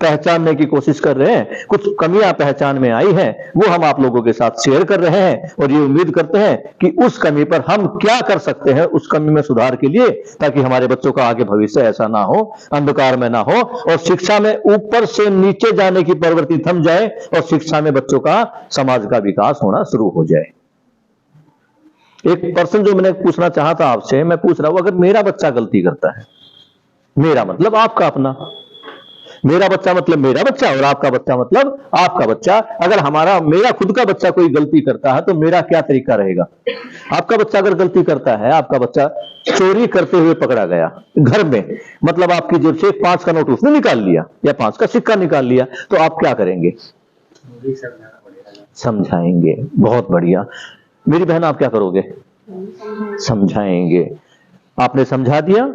पहचानने की कोशिश कर रहे हैं। कुछ कमियां पहचान में आई हैं, वो हम आप लोगों के साथ शेयर कर रहे हैं और ये उम्मीद करते हैं कि उस कमी पर हम क्या कर सकते हैं उस कमी में सुधार के लिए, ताकि हमारे बच्चों का आगे भविष्य ऐसा ना हो, अंधकार में ना हो और शिक्षा में ऊपर से नीचे जाने की प्रवृत्ति थम जाए और शिक्षा में बच्चों का समाज का विकास होना शुरू हो जाए। एक प्रश्न जो मैंने पूछना चाहा था आपसे, मैं पूछ रहा हूं, अगर मेरा बच्चा गलती करता है, मेरा मतलब आपका अपना, मेरा बच्चा मतलब मेरा बच्चा और आपका बच्चा मतलब आपका बच्चा, अगर मेरा खुद का बच्चा कोई गलती करता है तो मेरा क्या तरीका रहेगा। आपका बच्चा अगर गलती करता है, आपका बच्चा चोरी करते हुए पकड़ा गया घर में, मतलब आपकी जेब से 5 का नोट उसने निकाल लिया या 5 का सिक्का निकाल लिया, तो आप क्या करेंगे? समझाएंगे। बहुत बढ़िया मेरी बहन, आप क्या करोगे? समझाएंगे। आपने समझा दिया,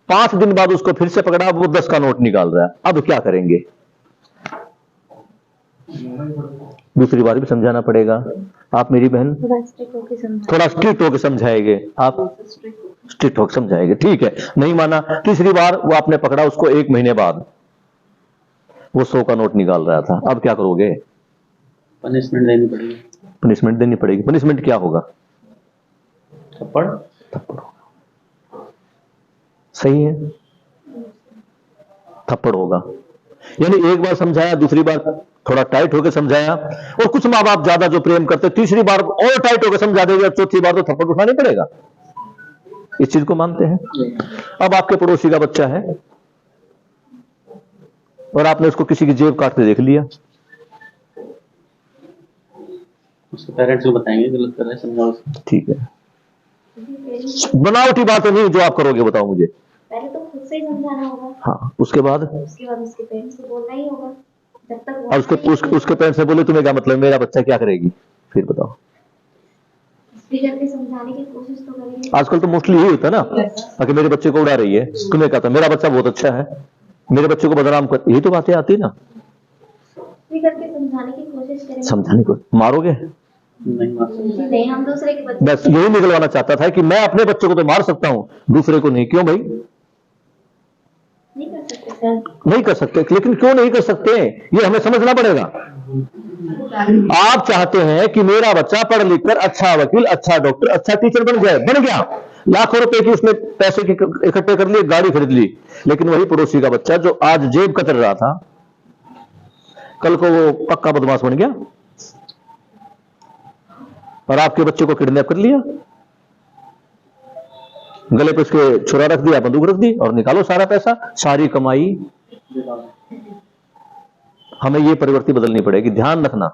5 दिन बाद उसको फिर से पकड़ा, वो 10 का नोट निकाल रहा है, अब क्या करेंगे? दूसरी बार भी समझाना पड़ेगा। आप मेरी बहन थोड़ा स्ट्रिक्ट होकर समझाएंगे, आप स्ट्रिक्ट होकर समझाएंगे, ठीक है। नहीं माना, तीसरी बार वो आपने पकड़ा उसको 1 महीने बाद, वो 100 का नोट निकाल रहा था, अब क्या करोगे? पनिशमेंट देनी पड़ेगी। पनिशमेंट देनी पड़ेगी। पनिशमेंट क्या होगा? थप्पड़। थप्पड़ होगा। सही है, थप्पड़ होगा। यानी एक बार समझाया, दूसरी बार थोड़ा टाइट होकर समझाया, और कुछ माँ बाप ज्यादा जो प्रेम करते तीसरी बार और टाइट होकर समझा देगा, चौथी बार तो थप्पड़ उठानी पड़ेगा। इस चीज को मानते हैं। अब आपके पड़ोसी का बच्चा है और आपने उसको किसी की जेब काटते देख लिया, उसके पेरेंट्स को बताएंगे गलत कर रहे हैं, समझाओ उसको। ठीक है, बनावटी बातें नहीं जो आप करोगे, बताओ मुझे। पहले तो खुद से ही समझाना होगा, हाँ, उसके बाद उसके पेरेंट्स को बोलना ही होगा। जब तक वो और उसके पेरेंट्स से बोले तुम्हें क्या मतलब, मेरा बच्चा क्या करेगी, फिर बताओ। स्पीकर पे समझाने की कोशिश तो करेंगे। आजकल तो मोस्टली यही होता है ना, कि मेरे बच्चे को उड़ा रही है, तुम्हें क्या था, मेरा बच्चा बहुत अच्छा है, मेरे बच्चे को बदनाम कर, यही तो बातें आती है ना। स्पीकर पे समझाने की कोशिश करेंगे। समझाने को मारोगे नहीं मार सकते। नहीं, हम दूसरे के बच्चे बस यही निकलवाना चाहता था कि मैं अपने बच्चे को तो मार सकता हूं, दूसरे को नहीं। क्यों भाई? नहीं कर सकते सर। नहीं कर सकते, लेकिन क्यों नहीं कर सकते, ये हमें समझना पड़ेगा। आप चाहते हैं कि मेरा बच्चा पढ़ लिख कर अच्छा वकील, अच्छा डॉक्टर, अच्छा टीचर बन जाए, बन गया, लाखों रुपए की उसने पैसे की इकट्ठे कर लिए, गाड़ी खरीद ली, लेकिन वही पड़ोसी का बच्चा जो आज जेब कतर रहा था, कल को वो पक्का बदमाश बन गया और आपके बच्चे को किडनैप कर लिया। गले पे उसके छुरा रख दिया, बंदूक रख दी और निकालो सारा पैसा, सारी कमाई। हमें ये प्रवृत्ति बदलनी पड़ेगी। ध्यान रखना,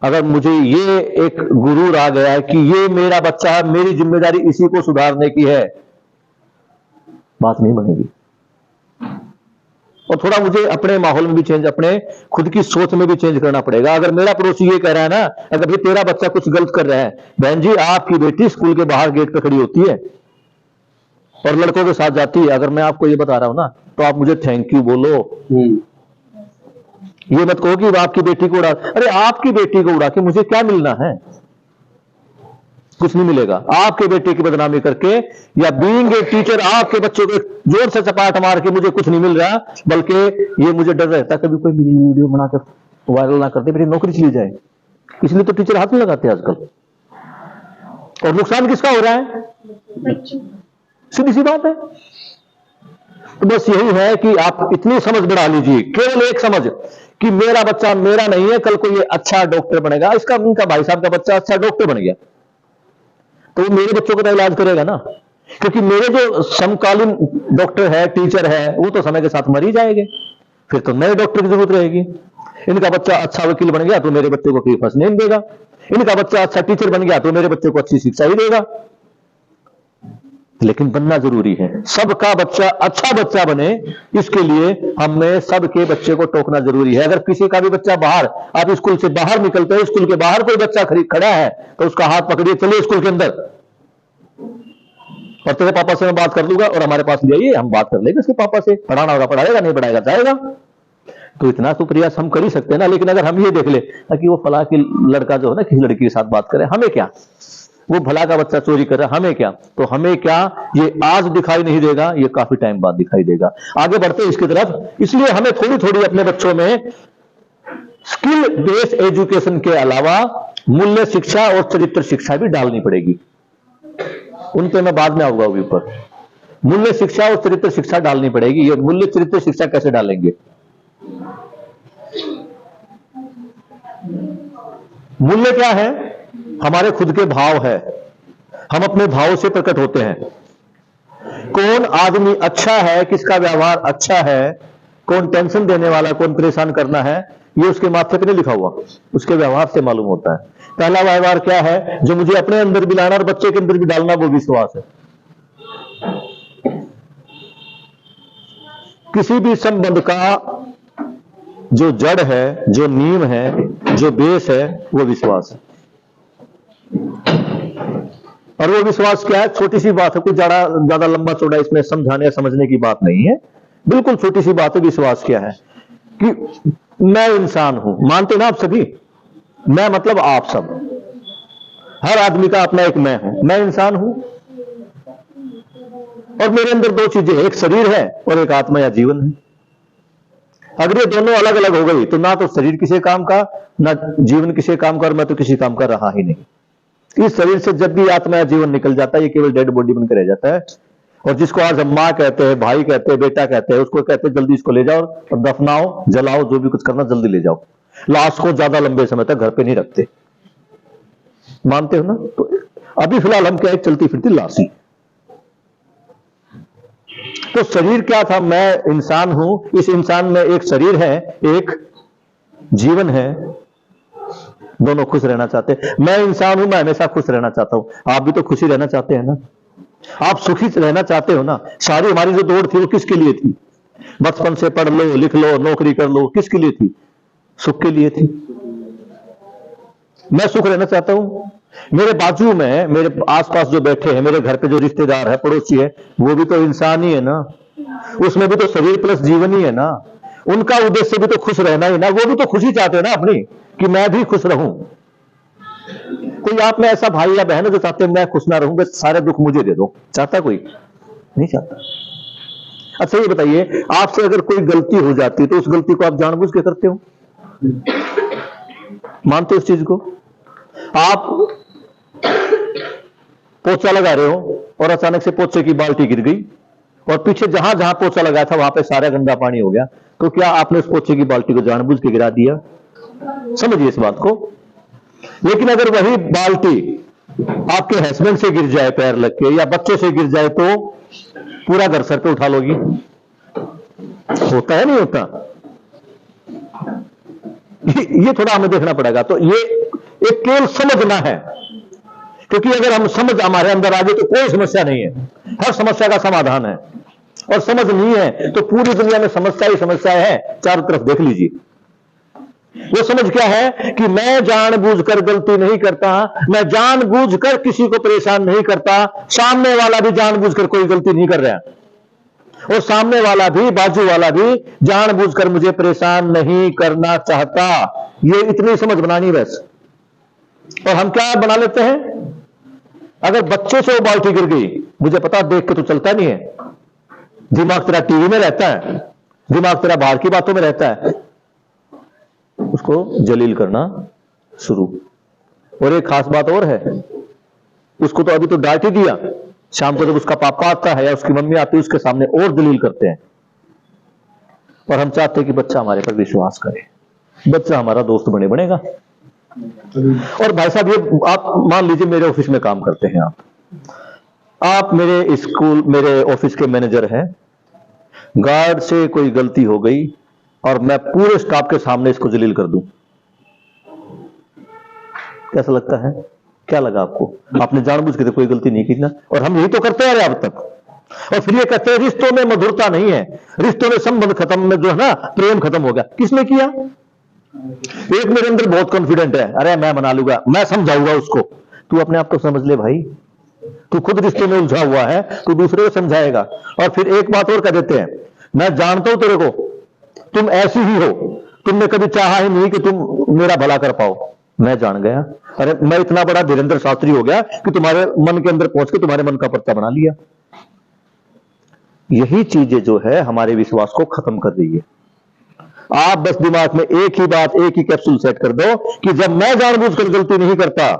अगर मुझे ये एक गुरूर आ गया है कि ये मेरा बच्चा है, मेरी जिम्मेदारी इसी को सुधारने की है, बात नहीं बनेगी। और थोड़ा मुझे अपने माहौल में भी चेंज, अपने खुद की सोच में भी चेंज करना पड़ेगा। अगर मेरा पड़ोसी ये कह रहा है ना, अगर भाई तेरा बच्चा कुछ गलत कर रहा है, बहन जी आपकी बेटी स्कूल के बाहर गेट पे खड़ी होती है और लड़कों के साथ जाती है, अगर मैं आपको ये बता रहा हूं ना, तो आप मुझे थैंक यू बोलो। ये मत कहो कि आपकी बेटी को उड़ा, अरे आपकी बेटी को उड़ा के मुझे क्या मिलना है? कुछ नहीं मिलेगा। आपके बेटे की बदनामी करके या बीइंग ए टीचर आपके बच्चों को जोर से चपाट मार के मुझे कुछ नहीं मिल रहा, बल्कि ये मुझे डर रहता कभी कोई मेरी वीडियो बनाकर वायरल ना करते, मेरी नौकरी चली जाए। इसलिए तो टीचर हाथ में लगाते हैं आजकल। और नुकसान किसका हो रहा है? सीधी सी बात है। तो बस यही है कि आप इतनी समझ बढ़ा लीजिए, केवल एक समझ कि मेरा बच्चा मेरा नहीं है, कल को ये अच्छा डॉक्टर बनेगा। इसका उनका भाई साहब का बच्चा अच्छा डॉक्टर बन गया तो वो मेरे बच्चों का इलाज करेगा ना, क्योंकि मेरे जो समकालीन डॉक्टर है, टीचर है, वो तो समय के साथ मर ही जाएंगे, फिर तो नए डॉक्टर की जरूरत रहेगी। इनका बच्चा अच्छा वकील बन गया तो मेरे बच्चे को कोई फंस नहीं देगा, इनका बच्चा अच्छा टीचर बन गया तो मेरे बच्चे को अच्छी शिक्षा ही देगा। लेकिन बनना जरूरी है, सबका बच्चा अच्छा बच्चा बने, इसके लिए हमें सबके बच्चे को टोकना जरूरी है। अगर किसी का भी बच्चा बाहर, आप स्कूल से बाहर निकलते हैं, स्कूल के बाहर कोई बच्चा खड़ा है तो उसका हाथ पकड़िए, चलिए स्कूल के अंदर, और तेरे पापा से मैं बात कर लूंगा और हमारे पास ले आइए, हम बात कर लेंगे उसके पापा से, पढ़ाना होगा पढ़ाएगा, नहीं पढ़ाएगा जाएगा। तो इतना तो प्रयास हम कर ही सकते हैं ना। लेकिन अगर हम ये देख ले कि वो फला की लड़का जो है ना किसी लड़की के साथ बात करे, हमें क्या, वो भला का बच्चा चोरी कर रहा है, हमें क्या, तो हमें क्या, ये आज दिखाई नहीं देगा, ये काफी टाइम बाद दिखाई देगा। आगे बढ़ते हैं इसकी तरफ। इसलिए हमें थोड़ी थोड़ी अपने बच्चों में स्किल बेस्ड एजुकेशन के अलावा मूल्य शिक्षा और चरित्र शिक्षा भी डालनी पड़ेगी। उन पे मैं बाद में आऊंगा ऊपर। मूल्य शिक्षा और चरित्र शिक्षा डालनी पड़ेगी। ये मूल्य चरित्र शिक्षा कैसे डालेंगे? मूल्य क्या है? हमारे खुद के भाव है, हम अपने भाव से प्रकट होते हैं। कौन आदमी अच्छा है, किसका व्यवहार अच्छा है, कौन टेंशन देने वाला, कौन परेशान करना है, ये उसके माथे पे नहीं लिखा हुआ, उसके व्यवहार से मालूम होता है। पहला व्यवहार क्या है जो मुझे अपने अंदर भी लाना और बच्चे के अंदर भी डालना? वो विश्वास है। किसी भी संबंध का जो जड़ है, जो नींव है, जो बेस है, वो विश्वास है। और वो विश्वास क्या है? छोटी सी बात है, कुछ ज्यादा लंबा चौड़ा इसमें समझाने या समझने की बात नहीं है, बिल्कुल छोटी सी बात है। विश्वास क्या है? कि मैं इंसान हूं, मानते ना आप सभी? मैं मतलब आप सब, हर आदमी का अपना एक मैं हूं, मैं इंसान हूं और मेरे अंदर दो चीजें, एक शरीर है और एक आत्मा या जीवन है। अगर ये दोनों अलग अलग हो गई तो ना तो शरीर किसी काम का, ना जीवन किसी काम का, और मैं तो किसी काम का रहा ही नहीं। इस शरीर से जब भी आत्मा या जीवन निकल जाता है, ये केवल डेड बॉडी बनकर रह जाता है। और जिसको आज हम माँ कहते हैं, भाई कहते हैं, बेटा कहते हैं, उसको कहते हैं जल्दी इसको ले जाओ और दफनाओ, जलाओ, जो भी कुछ करना जल्दी ले जाओ। लाश को ज्यादा लंबे समय तक घर पे नहीं रखते, मानते हो ना? तो अभी फिलहाल हम क्या, एक चलती फिरती लाश ही। तो शरीर क्या था? मैं इंसान हूं, इस इंसान में एक शरीर है, एक जीवन है, दोनों खुश रहना चाहते हैं। मैं इंसान हूं, मैं हमेशा खुश रहना चाहता हूं। आप भी तो खुशी रहना चाहते हैं ना? आप सुखी रहना चाहते हो ना? सारी हमारी जो दौड़ थी वो किसके लिए थी? बचपन से पढ़ लो, लिख लो, नौकरी कर लो, किसके लिए थी? सुख के लिए थी। मैं सुख रहना चाहता हूं। मेरे बाजू में, मेरे आसपास जो बैठे हैं, मेरे घर पे जो रिश्तेदार है, पड़ोसी है, वो भी तो इंसान ही है ना, उसमें भी तो शरीर प्लस जीवन ही है ना। उनका उद्देश्य भी तो खुश रहना ही ना, वो भी तो खुशी चाहते हैं ना अपनी, कि मैं भी खुश रहूं। कोई आप में ऐसा भाई या बहन है जो चाहते हैं मैं खुश ना रहूं, बस सारे दुख मुझे दे दो? चाहता कोई? नहीं चाहता। अच्छा ये बताइए, आपसे अगर कोई गलती हो जाती है तो उस गलती को आप जानबूझ के करते हो? मानते हो इस चीज को? आप पोछा लगा रहे हो और अचानक से पोछे की बाल्टी गिर गई और पीछे जहां जहां पोछा लगाया था वहां पे सारा गंदा पानी हो गया, तो क्या आपने उस पोछे की बाल्टी को जानबूझ के गिरा दिया? समझिए इस बात को। लेकिन अगर वही बाल्टी आपके हस्बैंड से गिर जाए पैर लग के या बच्चे से गिर जाए तो पूरा घर सर पे उठा लोगी? होता है नहीं होता? ये थोड़ा हमें देखना पड़ेगा। तो ये एक केवल समझना है, क्योंकि अगर हम समझ हमारे अंदर आ गए तो कोई समस्या नहीं है, हर समस्या का समाधान है। और समझ नहीं है तो पूरी दुनिया में समस्या ही समस्या है, चारों तरफ देख लीजिए। वो समझ क्या है कि मैं जानबूझकर गलती नहीं करता, मैं जानबूझकर किसी को परेशान नहीं करता, सामने वाला भी जानबूझकर कोई गलती नहीं कर रहा है, और सामने वाला भी, बाजू वाला भी जानबूझकर मुझे परेशान नहीं करना चाहता। ये इतनी समझ बनानी बस। और हम क्या बना लेते हैं, अगर बच्चे से वो बाल्टी गिर गई, मुझे पता देख के तो चलता नहीं है, दिमाग तेरा टीवी में रहता है, दिमाग तेरा बाहर की बातों में रहता है, उसको जलील करना शुरू। और एक खास बात और है, उसको तो अभी तो डांट ही दिया, शाम को जब उसका पापा आता है या उसकी मम्मी आती है उसके सामने और जलील करते हैं। और हम चाहते हैं कि बच्चा हमारे पर विश्वास करे, बच्चा हमारा दोस्त बनेगा। और भाई साहब, ये आप मान लीजिए मेरे ऑफिस में काम करते हैं, आप मेरे स्कूल, मेरे ऑफिस के मैनेजर हैं, गार्ड से कोई गलती हो गई और मैं पूरे स्टाफ के सामने इसको जलील कर दूं, कैसा लगता है? क्या लगा आपको? आपने जानबूझ के तो कोई गलती नहीं की ना, और हम यही तो करते आ रहे अब तक। और फिर ये कहते हैं रिश्तों में मधुरता नहीं है, रिश्तों में संबंध खत्म, में जो है ना प्रेम खत्म हो गया। किसने किया? एक मेरे अंदर बहुत कॉन्फिडेंट है, अरे मैं मना लूंगा, मैं समझाऊंगा उसको। तू अपने आप को समझ ले भाई, तू खुद रिश्ते में उलझा हुआ है, तू दूसरे को समझाएगा। और फिर एक बात और कह देते हैं, मैं जानता हूं तेरे को, तुम ऐसी ही हो, तुमने कभी चाहा ही नहीं कि तुम मेरा भला कर पाओ। मैं जान गया, अरे मैं इतना बड़ा धीरेन्द्र शास्त्री हो गया कि तुम्हारे मन के अंदर पहुंच के तुम्हारे मन का पत्ता बना लिया। यही चीजें जो है हमारे विश्वास को खत्म कर रही है। आप बस दिमाग में एक ही बात, एक ही कैप्सूल सेट कर दो कि जब मैं जानबूझकर गलती नहीं करता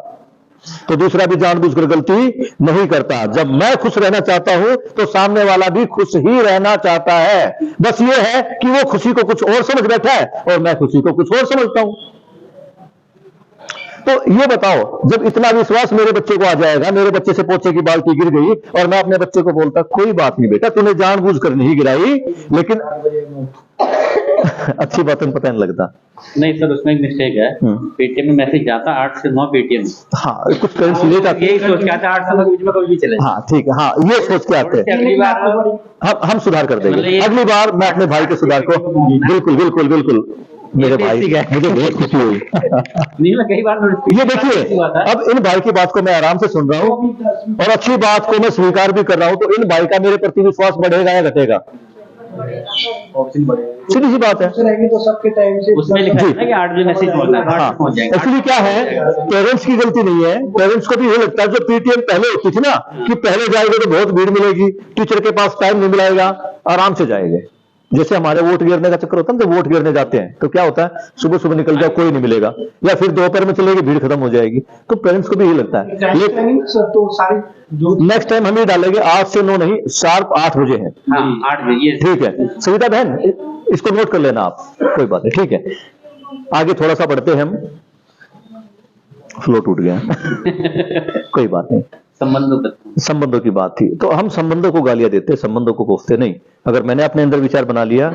तो दूसरा भी जानबूझकर गलती नहीं करता। जब मैं खुश रहना चाहता हूं तो सामने वाला भी खुश ही रहना चाहता है। बस ये है कि वो खुशी को कुछ और समझ बैठा है और मैं खुशी को कुछ और समझता हूं। तो ये बताओ, जब इतना विश्वास मेरे बच्चे को आ जाएगा, मेरे बच्चे से पोछे की बाल्टी गिर गई और मैं अपने बच्चे को बोलता कोई बात नहीं बेटा, तूने जानबूझकर नहीं गिराई, लेकिन अच्छी बात है, पता नहीं लगता। नहीं सर, उसमें एक मिस्टेक है। पेटीएम में मैसेज जाता 8 से 9 पेटीएम। हाँ, कुछ पेरेंट्स लेट आते हैं, यही सोच के आता 8 से 9 के बीच में कभी भी चले। हाँ ठीक है, हाँ ये सोच के आते हैं। अगली बार हम सुधार कर देंगे, अगली बार मैं अपने भाई के सुधार को बिल्कुल बिल्कुल बिल्कुल मेरे भाई, मुझे बहुत खुशी हुई। नहीं, मैं कई बार ये देखिए, अब इन भाई की बात को मैं आराम से सुन रहा हूँ और अच्छी बात को मैं स्वीकार भी कर रहा हूँ, तो इन भाई का मेरे प्रति विश्वास बढ़ेगा या घटेगा? सीधी सी बात है। रहेगी तो सबके टाइम से उसमें लिखा है ना कि 8 बजे मैसेज पहुंचना है, 8 पहुंच जाएगा। एक्चुअली क्या है, पेरेंट्स की गलती नहीं है। पेरेंट्स को भी ये लगता है, जो पीटीएम पहले होती थी ना कि पहले जाएंगे तो बहुत भीड़ मिलेगी, टीचर के पास टाइम नहीं मिलेगा, आराम से जाएंगे। जैसे हमारे वोट गिरने का चक्कर होता है ना, तो वोट गिरने जाते हैं तो क्या होता है, सुबह सुबह निकल जाओ कोई नहीं मिलेगा, या फिर दोपहर में चलेगी भीड़ खत्म हो जाएगी। तो पेरेंट्स को भी यही लगता है। लेकिन तो सारी नेक्स्ट टाइम हम ये डालेंगे 8 से 9 नहीं, शार्प 8 बजे है। हाँ, 8 बजे। ठीक है सविता बहन, इसको नोट कर लेना आप, कोई बात नहीं, ठीक है। आगे थोड़ा सा बढ़ते हैं हम, फ्लो टूट गया कोई बात नहीं। संबंधों की बात थी, तो हम संबंधों को गालियां देते, संबंधों को कोसते नहीं। अगर मैंने अपने अंदर विचार बना लिया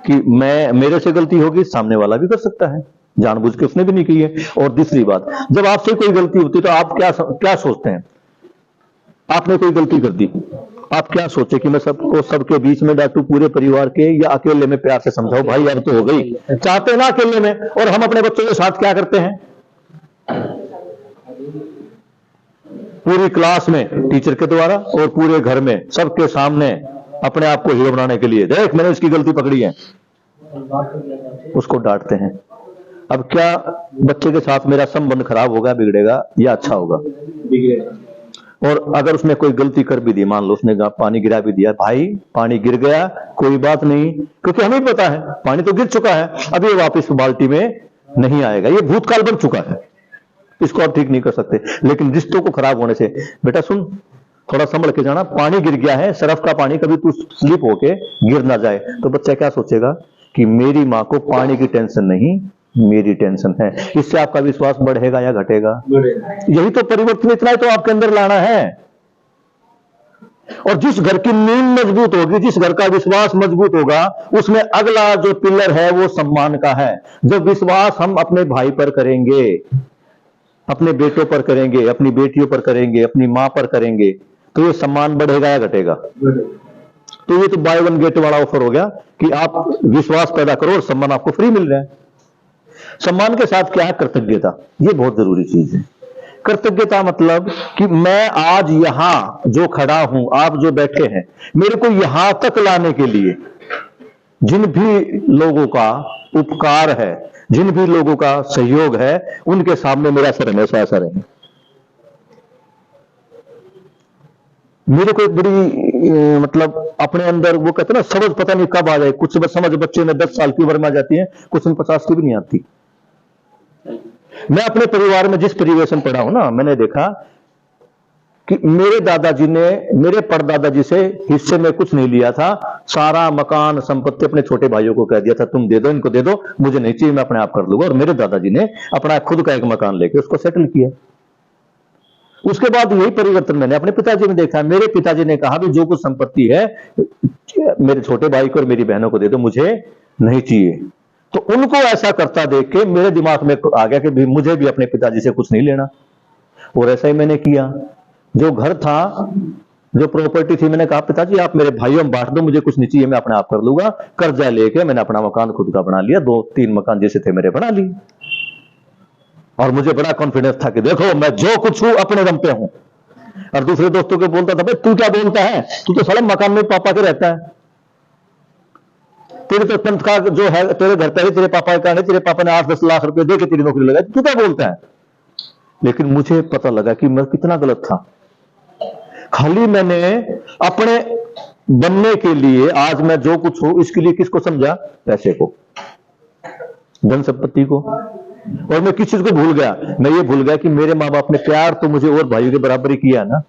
कि मेरे से गलती होगी, सामने वाला भी कर सकता है, जानबूझ के उसने भी नहीं की है। और दूसरी बात, जब आपसे कोई गलती होती है तो आप क्या सोचते हैं? आपने कोई गलती कर दी, आप क्या सोचे कि मैं सबके बीच में डांटू, पूरे परिवार के, या अकेले में प्यार से समझाओ भाई अब तो हो गई? चाहते ना अकेले में। और हम अपने बच्चों के साथ क्या करते हैं, पूरी क्लास में टीचर के द्वारा और पूरे घर में सबके सामने अपने आप को हीरो बनाने के लिए, देख मैंने इसकी गलती पकड़ी है, उसको डांटते हैं। अब क्या बच्चे के साथ मेरा संबंध खराब होगा, बिगड़ेगा, या अच्छा होगा? और अगर उसने कोई गलती कर भी दी, मान लो उसने पानी गिरा भी दिया, भाई पानी गिर गया कोई बात नहीं, क्योंकि हमें पता है पानी तो गिर चुका है, अब ये वापस बाल्टी में नहीं आएगा, ये भूतकाल बन चुका है, इसको आप ठीक नहीं कर सकते। लेकिन रिश्तों को खराब होने से, बेटा सुन, थोड़ा संभल के जाना, पानी गिर गया है, सरफ का पानी, कभी तू स्लिप होके गिर ना जाए। तो बच्चा क्या सोचेगा कि मेरी माँ को पानी की टेंशन नहीं, मेरी टेंशन है। इससे आपका विश्वास बढ़ेगा या घटेगा? बढ़ेगा। यही तो परिवर्तन, इतना ही तो आपके अंदर लाना है। और जिस घर की नींव मजबूत होगी, जिस घर का विश्वास मजबूत होगा, उसमें अगला जो पिलर है वो सम्मान का है। जब विश्वास हम अपने भाई पर करेंगे, अपने बेटों पर करेंगे, अपनी बेटियों पर करेंगे, अपनी मां पर करेंगे, तो ये सम्मान बढ़ेगा या घटेगा? तो ये तो बाय वन गेट वाला ऑफर हो गया कि आप विश्वास पैदा करो और सम्मान आपको फ्री मिल रहा है। सम्मान के साथ क्या है? कृतज्ञता। ये बहुत जरूरी चीज है। कृतज्ञता मतलब कि मैं आज यहां जो खड़ा हूं, आप जो बैठे हैं, मेरे को यहां तक लाने के लिए जिन भी लोगों का उपकार है, जिन भी लोगों का सहयोग है, उनके सामने मेरा सर हमेशा ऐसा रहे। मेरे को एक बड़ी मतलब अपने अंदर वो कहते हैं ना, समझ पता नहीं कब आ जाए। कुछ समझ बच्चे में 10 साल की उम्र में आ जाती है, कुछ में 50 की भी नहीं आती। मैं अपने परिवार में जिस परिवेश में पढ़ा हूं ना, मैंने देखा कि मेरे दादाजी ने मेरे परदादाजी से हिस्से में कुछ नहीं लिया था। सारा मकान संपत्ति अपने छोटे भाइयों को कह दिया था, तुम दे दो, इनको दे दो, मुझे नहीं चाहिए, मैं अपने आप कर लूंगा। और मेरे दादाजी ने अपना खुद का एक मकान लेके उसको सेटल किया। उसके बाद यही परिवर्तन मैंने अपने पिताजी में देखा। मेरे पिताजी ने कहा भी जो कुछ संपत्ति है मेरे छोटे भाई को और मेरी बहनों को दे दो, मुझे नहीं चाहिए। तो उनको ऐसा करता देख के मेरे दिमाग में आ गया कि भी मुझे भी अपने पिताजी से कुछ नहीं लेना। और ऐसा ही मैंने किया। जो घर था, जो प्रॉपर्टी थी, मैंने कहा पिताजी आप मेरे भाइयों में बांट दो, मुझे कुछ नहीं चाहिए, मैं अपने आप कर लूंगा। कर्जा लेके मैंने अपना मकान खुद का बना लिया। 2-3 मकान जैसे थे मेरे बना लिए। और मुझे बड़ा कॉन्फिडेंस था कि देखो मैं जो कुछ हूं अपने दम पे हूं। और दूसरे दोस्तों को बोलता था भाई तू क्या बोलता है, तू तो साला मकान में पापा के रहता है, तेरे तो पंथ का जो है तेरे घर पे ही तेरे पापा का नहीं, तेरे पापा ने 8-10 लाख रुपए दे के तेरी नौकरी लगाई, तू क्या बोलता है। लेकिन मुझे पता लगा कि मैं कितना गलत था। खाली मैंने अपने बनने के लिए, आज मैं जो कुछ हूं इसके लिए किसको समझा? पैसे को, धन संपत्ति को। और मैं किस चीज को भूल गया? मैं ये भूल गया कि मेरे माँ बाप ने प्यार तो मुझे और भाइयों के बराबर ही किया ना,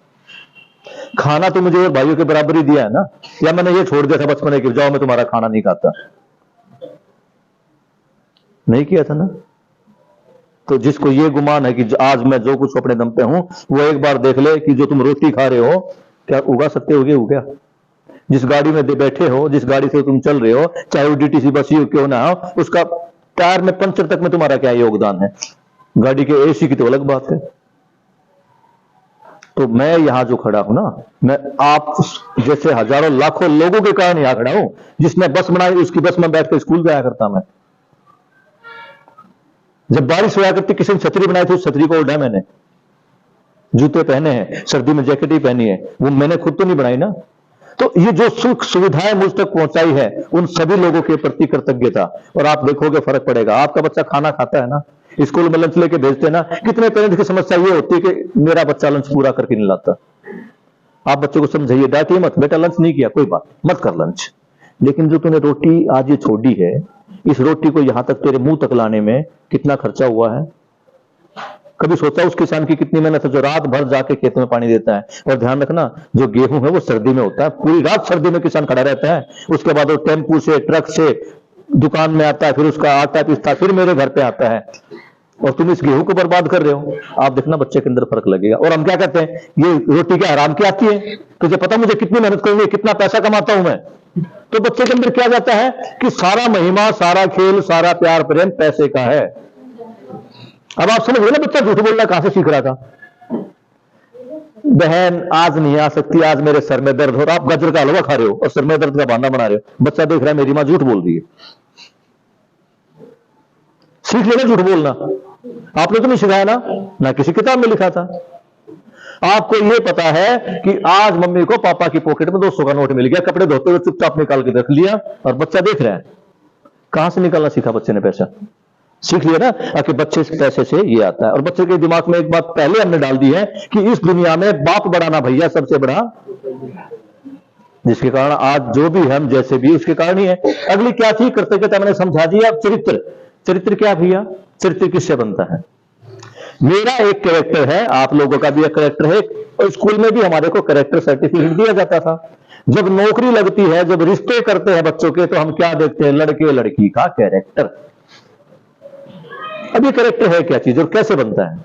खाना तो मुझे और भाइयों के बराबर ही दिया है ना। या मैंने ये छोड़ दिया था बचपन में कि जाओ मैं तुम्हारा खाना नहीं खाता? नहीं किया था ना। तो जिसको ये गुमान है कि आज मैं जो कुछ अपने दम पे हूं, वो एक बार देख ले कि जो तुम रोटी खा रहे हो क्या उगा सकते हो? हो गया। जिस गाड़ी में बैठे हो, जिस गाड़ी से तुम चल रहे हो, चाहे वो डीटीसी बस ही क्यों ना हो, उसका टायर में पंचर तक में तुम्हारा क्या योगदान है? गाड़ी के एसी की तो अलग बात है। तो मैं यहां जो खड़ा हूं ना, मैं आप जैसे हजारों लाखों लोगों के कारण यहां खड़ा हूं। जिसने बस बनाई उसकी बस में बैठ कर स्कूल जाया करता मैं। जब बारिश हुआ करती, किसी ने छतरी बनाई थी, उस छतरी को ओढ़ा मैंने। जूते पहने हैं, सर्दी में जैकेट ही पहनी है, वो मैंने खुद तो नहीं बनाई ना। तो ये जो सुख सुविधाएं मुझ तक पहुंचाई है, उन सभी लोगों के प्रति कृतज्ञता। और आप देखोगे फर्क पड़ेगा। आपका बच्चा खाना खाता है ना, स्कूल में लंच लेके भेजते हैं ना, कितने पेरेंट्स की समस्या ये होती है कि मेरा बच्चा लंच पूरा करके नहीं लाता। आप बच्चों को समझाइए, डांटिए मत, बेटा लंच नहीं किया कोई बात मत कर लंच, लेकिन जो तूने रोटी आज ये छोड़ी है, इस रोटी को यहां तक तेरे मुंह तक लाने में कितना खर्चा हुआ है? कभी सोचा उस किसान की कितनी मेहनत है जो रात भर जाके खेत में पानी देता है? और ध्यान रखना, जो गेहूं है वो सर्दी में होता है, पूरी रात सर्दी में किसान खड़ा रहता है। उसके बाद वो टेम्पू से, ट्रक से दुकान में आता है, फिर उसका आटा पीसता, फिर मेरे घर पे आता है। और तुम इस गेहूं को बर्बाद कर रहे हो। आप देखना बच्चे के अंदर फर्क लगेगा। और हम क्या कहते हैं, ये रोटी क्या हराम की आती है? तुझे पता मुझे कितनी मेहनत करूंगी, कितना पैसा कमाता हूं मैं। तो बच्चे के अंदर क्या जाता है कि सारा महिमा, सारा खेल, सारा प्यार प्रेम पैसे का है। अब आप समझ रहे ना, बच्चा झूठ बोलना कहां से सीख रहा था? बहन आज नहीं आ सकती, आज मेरे सर में दर्द हो रहा। आप गाजर का हलवा खा रहे हो और सर में दर्द का बहाना बना रहे हो। बच्चा देख रहा है मेरी मां झूठ बोल रही है। सीख लेना झूठ बोलना। आपने तो नहीं सिखाया ना किसी किताब में लिखा था। आपको यह पता है कि आज मम्मी को पापा की पॉकेट में 200 का नोट मिल गया, कपड़े धोते हुए चुपचाप निकाल के रख लिया, और बच्चा देख रहा है। कहां से निकालना सीखा बच्चे ने? पैसा सीख लिया ना कि बच्चे से पैसे से ये आता है। और बच्चे के दिमाग में एक बात पहले हमने डाल दी है कि इस दुनिया में बाप बड़ा ना भैया, सबसे बड़ा, जिसके कारण आज जो भी हम जैसे भी उसके कारण ही है। अगली क्या थी? कृतज्ञता मैंने समझा दिया। चरित्र, चरित्र क्या भैया? चरित्र किससे बनता है? मेरा एक कैरेक्टर है, आप लोगों का भी एक कैरेक्टर है। और स्कूल में भी हमारे को कैरेक्टर सर्टिफिकेट दिया जाता था। जब नौकरी लगती है, जब रिश्ते करते हैं बच्चों के, तो हम क्या देखते हैं? लड़के लड़की का कैरेक्टर। अब ये कैरेक्टर है क्या चीज और कैसे बनता है?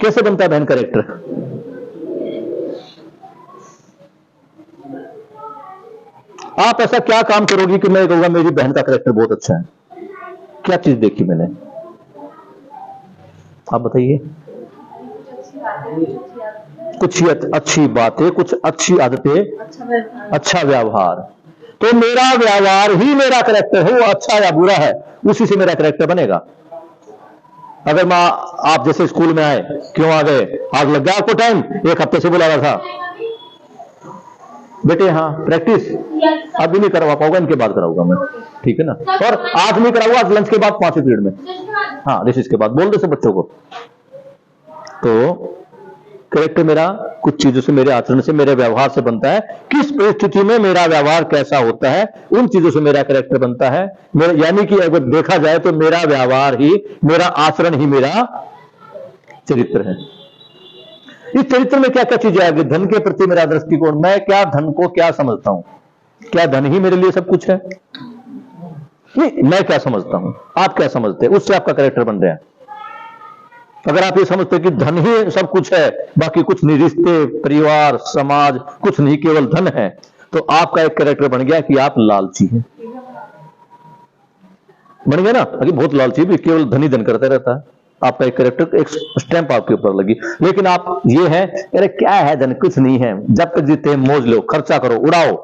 कैसे बनता है बहन कैरेक्टर? आप ऐसा क्या काम करोगी कि मैं कहूंगा मेरी बहन का कैरेक्टर बहुत अच्छा है? क्या चीज देखी मैंने, आप बताइए। कुछ अच्छी बातें, कुछ अच्छी आदतें, अच्छा व्यवहार। तो मेरा व्यवहार ही मेरा कैरेक्टर है, वो अच्छा या बुरा है उसी से मेरा कैरेक्टर बनेगा। अगर माँ आप जैसे स्कूल में आए, क्यों आ गए, आग लग गया आपको, टाइम 1 हफ्ते से बुला रहा था बेटे, हाँ प्रैक्टिस अभी नहीं करवा पाऊंगा, इनके बाद कराऊंगा मैं, ठीक है ना, और आज नहीं कराऊंगा, आज लंच के बाद 5वें पीरियड में, हाँ रिसेस के बाद, बोल दो सब बच्चों को। तो कैरेक्टर मेरा कुछ चीजों से, मेरे आचरण से, मेरे व्यवहार से बनता है। किस परिस्थिति में मेरा व्यवहार कैसा होता है, उन चीजों से मेरा कैरेक्टर बनता है। यानी कि अगर देखा जाए तो मेरा व्यवहार ही, मेरा आचरण ही मेरा चरित्र है। इस चरित्र में क्या क्या चीजें आएगी? धन के प्रति मेरा दृष्टिकोण, मैं क्या धन को क्या समझता हूं, क्या धन ही मेरे लिए सब कुछ है? नहीं, मैं क्या समझता हूं, आप क्या समझते हैं, उससे आपका कैरेक्टर बन रहा है। अगर आप ये समझते हैं कि धन ही सब कुछ है, बाकी कुछ नहीं, रिश्ते, परिवार, समाज कुछ नहीं, केवल धन है, तो आपका एक कैरेक्टर बन गया कि आप लालची हैं। बन गया ना, अभी बहुत लालची भी, केवल धन ही धन करता रहता है। आपका एक कैरेक्टर, एक स्टैंप आपके ऊपर लगी। लेकिन आप ये है, अरे क्या है धन, कुछ नहीं है, जब तक जीते हैं मौज लो, खर्चा करो, उड़ाओ,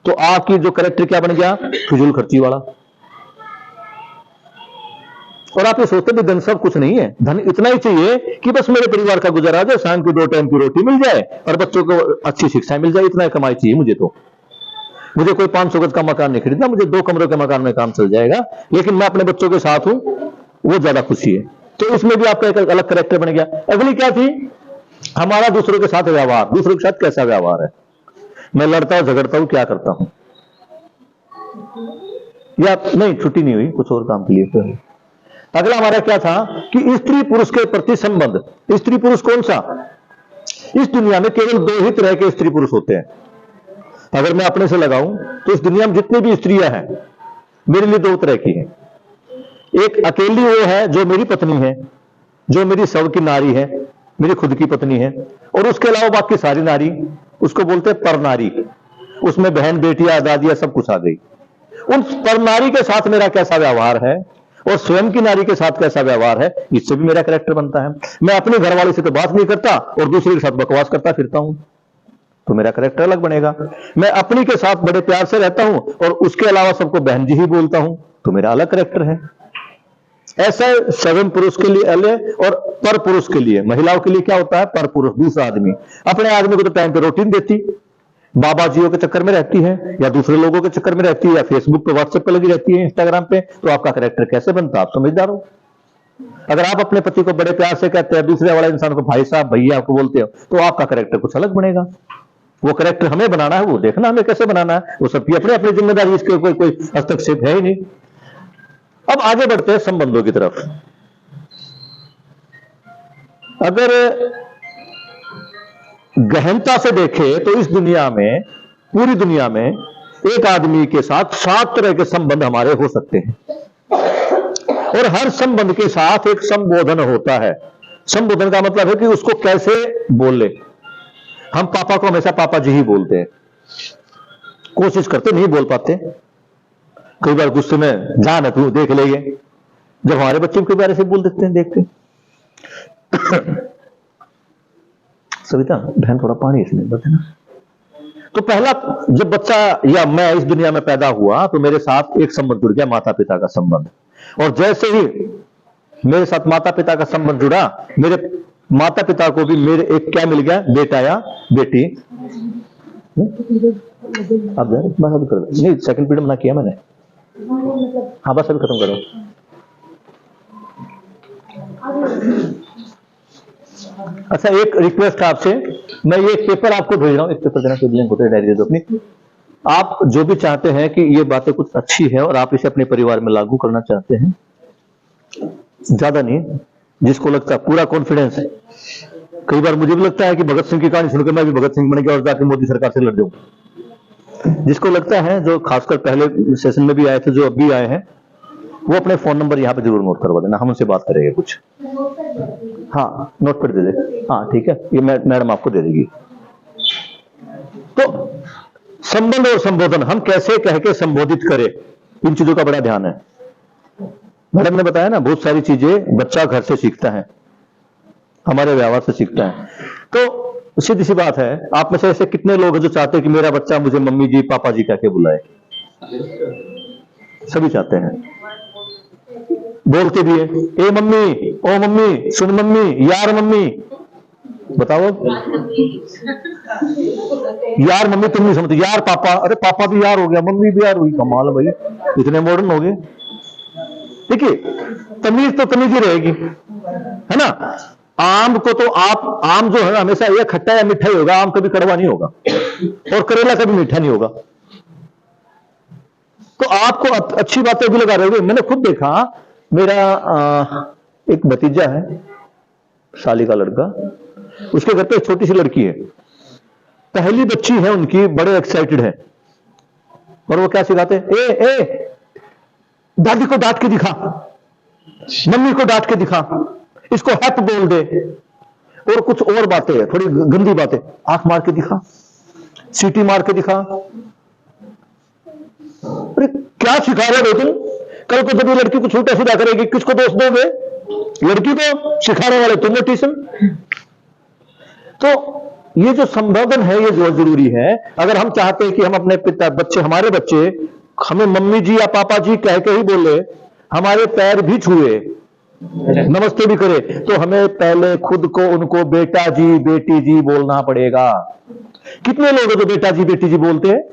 तो आपकी जो कैरेक्टर क्या बन गया? फिजूल खर्ची वाला। और आप ये सोचते भी धन सब कुछ नहीं है, धन इतना ही चाहिए कि बस मेरे परिवार का गुजारा जाए, शाम को 2 टाइम की रोटी मिल जाए और बच्चों को अच्छी शिक्षा मिल जाए, इतना कमाई चाहिए मुझे। तो मुझे कोई 500 गज का मकान नहीं खरीदना, मुझे 2 कमरों के मकान में काम चल जाएगा, लेकिन मैं अपने बच्चों के साथ हूं, वो ज्यादा खुशी है। तो इसमें भी आपका एक अलग कैरेक्टर बन गया। अगली क्या थी? हमारा दूसरों के साथ व्यवहार, दूसरों के साथ कैसा व्यवहार है, मैं लड़ता हूं, झगड़ता हूं, क्या करता हूं, या नहीं छुट्टी नहीं हुई कुछ और काम के लिए। फिर अगला हमारा क्या था कि स्त्री पुरुष के प्रति संबंध। स्त्री पुरुष कौन सा? इस दुनिया में केवल 2 ही तरह के स्त्री पुरुष होते हैं। अगर मैं अपने से लगाऊं तो इस दुनिया में जितनी भी स्त्रियां हैं, मेरे लिए 2 तरह की हैं। एक अकेली वो है जो मेरी पत्नी है, जो मेरी सब की नारी है, मेरी खुद की पत्नी है, और उसके अलावा बाकी सारी नारी, उसको बोलते हैं पर नारी। उसमें बहन, बेटियां, दादियां सब कुछ आ गई। उन पर नारी के साथ मेरा कैसा व्यवहार है और स्वयं की नारी के साथ कैसा व्यवहार है, इससे भी मेरा कैरेक्टर बनता है। मैं अपने घर वाले से तो बात नहीं करता और दूसरे के साथ बकवास करता फिरता हूं, तो मेरा कैरेक्टर अलग बनेगा। मैं अपनी के साथ बड़े प्यार से रहता हूं और उसके अलावा सबको बहन जी ही बोलता हूं, तो मेरा अलग कैरेक्टर है। ऐसा स्वयं पुरुष के लिए अलग और पर पुरुष के लिए, महिलाओं के लिए क्या होता है? पर पुरुष, दूसरा आदमी। अपने आदमी को तो टाइम पे रोटी नहीं देती, बाबा जियों के चक्कर में रहती है, या दूसरे लोगों के चक्कर में रहती है, या फेसबुक पे, व्हाट्सएप पे लगी रहती है, इंस्टाग्राम पे, तो आपका कैरेक्टर कैसे बनता? आप समझदार हो। अगर आप अपने पति को बड़े प्यार से कहते हैं, दूसरे वाले इंसान को भाई साहब, भैया आपको बोलते हो, तो आपका कैरेक्टर कुछ अलग बनेगा। वो कैरेक्टर हमें बनाना है, वो देखना हमें कैसे बनाना है, वो सबकी अपनी अपनी जिम्मेदारी, इसके कोई हस्तक्षेप है ही नहीं। अब आगे बढ़ते हैं संबंधों की तरफ। अगर गहनता से देखें तो इस दुनिया में, पूरी दुनिया में एक आदमी के साथ 7 तरह के संबंध हमारे हो सकते हैं, और हर संबंध के साथ एक संबोधन होता है। संबोधन का मतलब है कि उसको कैसे बोले। हम पापा को हमेशा पापा जी ही बोलते हैं, कोशिश करते नहीं बोल पाते, कई बार गुस्से में जान है तू देख लेंगे, जब हमारे बच्चे कई बार ऐसे बोल देते हैं, देखते। सविता बहन थोड़ा पानी इसमें बता ना। तो पहला, जब बच्चा या मैं इस दुनिया में पैदा हुआ तो मेरे साथ एक संबंध जुड़ गया, माता पिता का संबंध। और जैसे ही मेरे साथ माता पिता का संबंध जुड़ा, मेरे माता पिता को भी मेरे एक क्या मिल गया? बेटा या बेटी। अब बस कर दो, नहीं सेकंड पीरियड मना किया मैंने, हाँ बस अभी खत्म करो। अच्छा, एक रिक्वेस्ट है आपसे, मैं ये एक पेपर आपको भेज रहा हूँ, एक पेपर देना, कोई लिंक होता है, डायरी दे दो अपनी। आप जो भी चाहते हैं कि ये बातें कुछ अच्छी है और आप इसे अपने परिवार में लागू करना चाहते हैं, ज्यादा नहीं, जिसको लगता है पूरा कॉन्फिडेंस है। कई बार मुझे भी लगता है कि भगत सिंह की कहानी सुनकर मैं भी भगत सिंह बन गया और जाके मोदी सरकार से लड़ जाऊं। जिसको लगता है, जो खासकर पहले सेशन में भी आए थे, जो अब भी आए हैं, वो अपने फोन नंबर यहाँ पे जरूर नोट करवा देना, हम उनसे बात करेंगे कुछ। नोट कर दिया। हाँ नोट कर दे दे, हाँ ठीक है, ये मैडम आपको दे देगी। तो संबंध और संबोधन हम कैसे कह के संबोधित करें, इन चीजों का बड़ा ध्यान है। मैडम ने बताया ना, बहुत सारी चीजें बच्चा घर से सीखता है, हमारे व्यवहार से सीखता है। तो सीधी सी बात है, आप में से ऐसे कितने लोग हैं जो चाहते हैं कि मेरा बच्चा मुझे मम्मी जी पापा जी कह के बुलाए? सभी चाहते हैं, बोलते भी है, ए मम्मी, ओ मम्मी, सुन मम्मी, यार मम्मी। बताओ यार मम्मी तुम नहीं समझते, यार पापा, अरे पापा भी यार हो गया, मम्मी भी यार हुई, कमाल भाई, इतने मॉडर्न हो गए। देखिए तमीज तो तमीज ही रहेगी, है ना। आम को तो आप, आम जो है हमेशा ये खट्टा या मीठा ही होगा, आम कभी कड़वा नहीं होगा, और करेला कभी मीठा नहीं होगा। तो आपको अच्छी बातें भी लगा रहे होगे। मैंने खुद देखा, मेरा एक भतीजा है, साली का लड़का, उसके घर पे एक छोटी सी लड़की है, पहली बच्ची है उनकी, बड़े एक्साइटेड है, और वो क्या सिखाते हैं, ए दादी को डांट के दिखा, मम्मी को डांट के दिखा, इसको हैप बोल दे, और कुछ और बातें हैं, थोड़ी गंदी बातें, आंख मार के दिखा, सीटी मार के दिखा। अरे क्या सिखा रहे हो तुम? कल को जब ये लड़की को उल्टा सीधा करेगी, किसको दोष दोगे? लड़की को, सिखाने वाले तुम हो ट्यूशन। तो ये जो संबोधन है ये बहुत जरूरी है। अगर हम चाहते हैं कि हम अपने पिता बच्चे, हमारे बच्चे हमें मम्मी जी या पापा जी कह के ही बोले, हमारे पैर भी छुए, नमस्ते भी करे, तो हमें पहले खुद को उनको बेटा जी बेटी जी बोलना पड़ेगा। कितने लोग हैं जो बेटा जी बेटी जी बोलते हैं?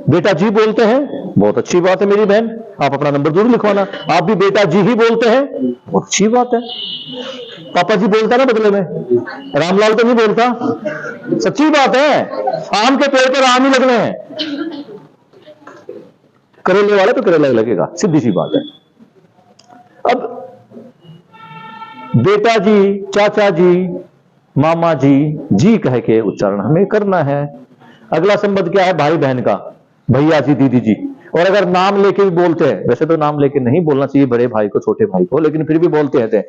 बेटा जी बोलते हैं, बहुत अच्छी बात है मेरी बहन, आप अपना नंबर जरूर लिखवाना। आप भी बेटा जी ही बोलते हैं, बहुत अच्छी बात है। पापा जी बोलता ना बदले में, रामलाल तो नहीं बोलता, सच्ची बात है। आम के पेड़ पर आम ही लगने हैं, करेले वाले पे करेला ही लगेगा, सीधी सी बात है। अब बेटा जी, चाचा जी, मामा जी कह के उच्चारण हमें करना है। अगला संबंध क्या है? भाई बहन का, भैया जी, दीदी जी। और अगर नाम लेके भी बोलते हैं, वैसे तो नाम लेके नहीं बोलना चाहिए बड़े भाई को, छोटे भाई को, लेकिन फिर भी बोलते हैं।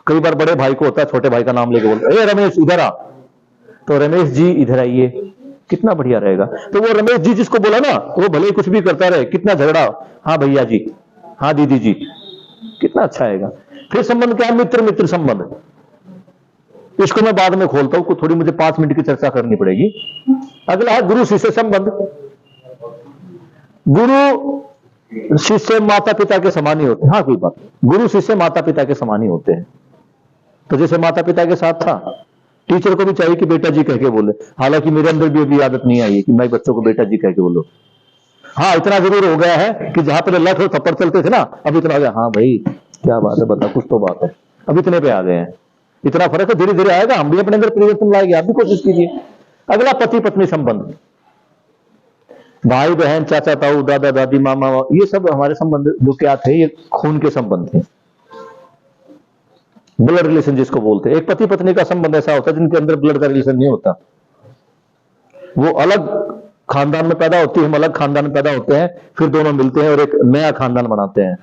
कई बार बड़े भाई को होता है छोटे भाई का नाम लेके बोलते हैं, ए रमेश इधर आ, तो रमेश जी इधर आइए, कितना बढ़िया रहेगा। तो वो रमेश जी जिसको बोला ना, वो भले ही कुछ भी करता रहे, कितना झगड़ा, हाँ भैया जी, हाँ दीदी जी, कितना अच्छा आएगा। फिर संबंध क्या है? मित्र मित्र संबंध। इसको मैं बाद में खोलता हूं, थोड़ी मुझे 5 मिनट की चर्चा करनी पड़ेगी। अगला है गुरु शिष्य संबंध। गुरु शिष्य माता पिता के समान ही होते हैं। हाँ कोई बात, गुरु शिष्य माता पिता के समान ही होते हैं। तो जैसे माता पिता के साथ था, टीचर को भी चाहिए कि बेटा जी कह के बोले। हालांकि मेरे अंदर भी अभी आदत नहीं आई है कि मैं बच्चों को बेटा जी कह के बोलो। हाँ इतना जरूर हो गया है कि जहां पर लठ और थप्पड़ चलते थे ना, अब इतना आ गया, हाँ भाई क्या बात है, बता कुछ तो बात है, अब इतने पे आ गए हैं। इतना फर्क है, धीरे धीरे आएगा, हम भी अपने अंदर परिवर्तन लाएंगे, आप भी कोशिश कीजिए। अगला पति पत्नी संबंध, भाई बहन, चाचा ताऊ, दादा दादी, मामा, ये सब हमारे संबंध जो क्या थे, ये खून के संबंध थे, ब्लड रिलेशन जिसको बोलते हैं। एक पति पत्नी का संबंध ऐसा होता है जिनके अंदर ब्लड का रिलेशन नहीं होता, वो अलग खानदान में पैदा होती है, हम अलग खानदान में पैदा होते हैं, फिर दोनों मिलते हैं और एक नया खानदान बनाते हैं।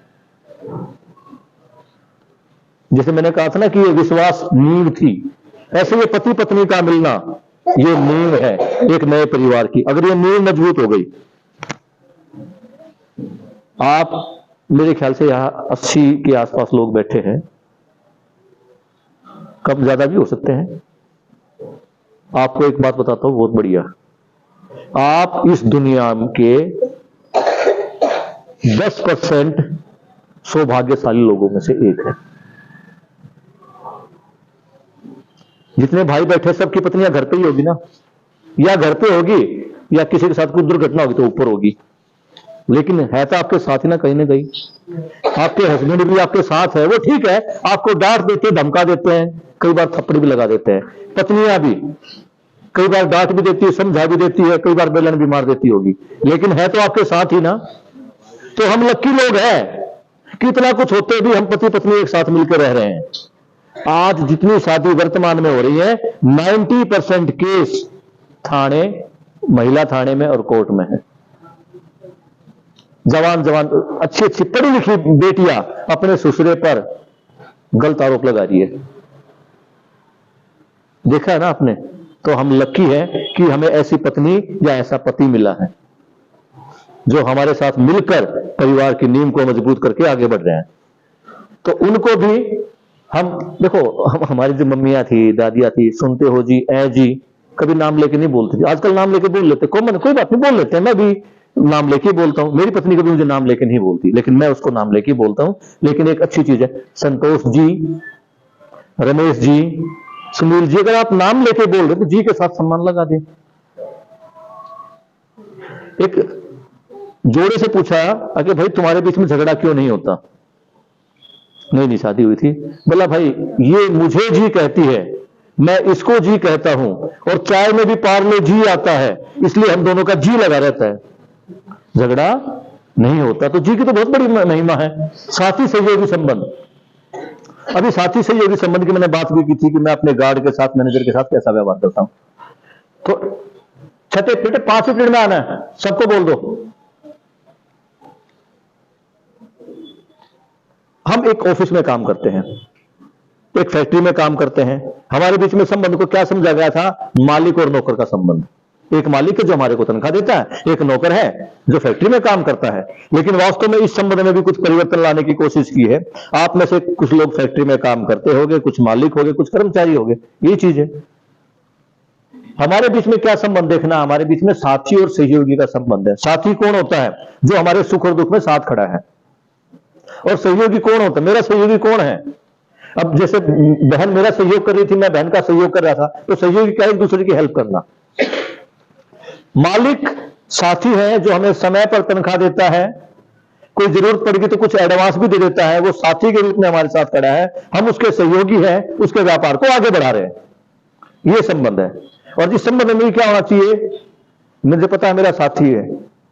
जैसे मैंने कहा था ना कि ये विश्वास नींव थी, ऐसे ये पति पत्नी का मिलना ये नींव है एक नए परिवार की। अगर ये नींव मजबूत हो गई, आप मेरे ख्याल से यहां 80 के आसपास लोग बैठे हैं, कम ज्यादा भी हो सकते हैं। आपको एक बात बताता हूं बहुत बढ़िया, आप इस दुनिया के 10% सौभाग्यशाली लोगों में से एक है। जितने भाई बैठे सबकी पत्नियां घर पे ही होगी ना, या घर पे होगी या किसी के साथ कुछ दुर्घटना होगी तो ऊपर होगी, लेकिन है तो आपके साथ ही ना कहीं। आपके हस्बैंड भी आपके साथ है, वो ठीक है, आपको डांट देते हैं, धमका देते हैं, कई बार थप्पड़ भी लगा देते हैं। पत्नियां भी कई बार डांट भी देती है, समझा भी देती है, कई बार बेलन भी मार देती होगी, लेकिन है तो आपके साथ ही ना। तो हम लक्की लोग हैं कि इतना कुछ होते भी हम पति पत्नी एक साथ मिलकर रह रहे हैं। आज जितनी शादी वर्तमान में हो रही है, 90% केस थाने, महिला थाने में और कोर्ट में है। जवान जवान अच्छी अच्छी पढ़ी लिखी बेटियां अपने ससुरे पर गलत आरोप लगा रही है। देखा है ना आपने? तो हम लकी है कि हमें ऐसी पत्नी या ऐसा पति मिला है जो हमारे साथ मिलकर परिवार की नींव को मजबूत करके आगे बढ़ रहे हैं। तो उनको भी हम देखो, हमारी जो मम्मियां थी, दादियां थी, सुनते हो जी, ऐ जी, कभी नाम लेके नहीं बोलती थी। आजकल नाम लेके बोल लेते, कॉमन, कोई बात नहीं, बोल लेते हैं। मैं भी नाम लेके बोलता हूं। मेरी पत्नी कभी मुझे नाम लेके नहीं बोलती, लेकिन मैं उसको नाम लेके बोलता हूं। लेकिन एक अच्छी चीज है, संतोष जी, रमेश जी, सुनील जी, अगर आप नाम लेके बोल रहे तो जी के साथ सम्मान लगा दें। एक जोड़े से पूछा अगर भाई तुम्हारे बीच में झगड़ा क्यों नहीं होता? नहीं शादी हुई थी। बोला भाई ये मुझे जी कहती है, मैं इसको जी कहता हूं, और चाय में भी पार्ले जी आता है, इसलिए हम दोनों का जी लगा रहता है, झगड़ा नहीं होता। तो जी की तो बहुत बड़ी महिमा है। साथी सहयोगी संबंध, अभी साथी सहयोगी संबंध की मैंने बात भी की थी कि मैं अपने गार्ड के साथ, मैनेजर के साथ कैसा व्यवहार करता हूं। तो छठे पीरियड 5वें पीरियड में आना है, सबको बोल दो। हम एक ऑफिस में काम करते हैं, एक फैक्ट्री में काम करते हैं। हमारे बीच में संबंध को क्या समझा गया था? मालिक और नौकर का संबंध। एक मालिक है जो हमारे को तनख्वाह देता है, एक नौकर है जो फैक्ट्री में काम करता है। लेकिन वास्तव में इस संबंध में भी कुछ परिवर्तन लाने की कोशिश की है। आप में से कुछ लोग फैक्ट्री में काम करते होंगे, कुछ मालिक होंगे, कुछ कर्मचारी होंगे, ये चीज है। हमारे बीच में क्या संबंध देखना? हमारे बीच में साथी और सहयोगी का संबंध है। साथी कौन होता है? जो हमारे सुख और दुख में साथ खड़ा है। और सहयोगी कौन होता है? मेरा सहयोगी कौन है? अब जैसे बहन मेरा सहयोग कर रही थी, मैं बहन का सहयोग कर रहा था, तो सहयोगी क्या? एक दूसरे की हेल्प करना। मालिक साथी है जो हमें समय पर तनख्वाह देता है, कोई जरूरत पड़ेगी तो कुछ एडवांस भी दे देता है, वो साथी के रूप में हमारे साथ खड़ा है। हम उसके सहयोगी हैं, उसके व्यापार को आगे बढ़ा रहे हैं। ये संबंध है। और जिस संबंध में क्या होना चाहिए? मुझे पता है मेरा साथी है,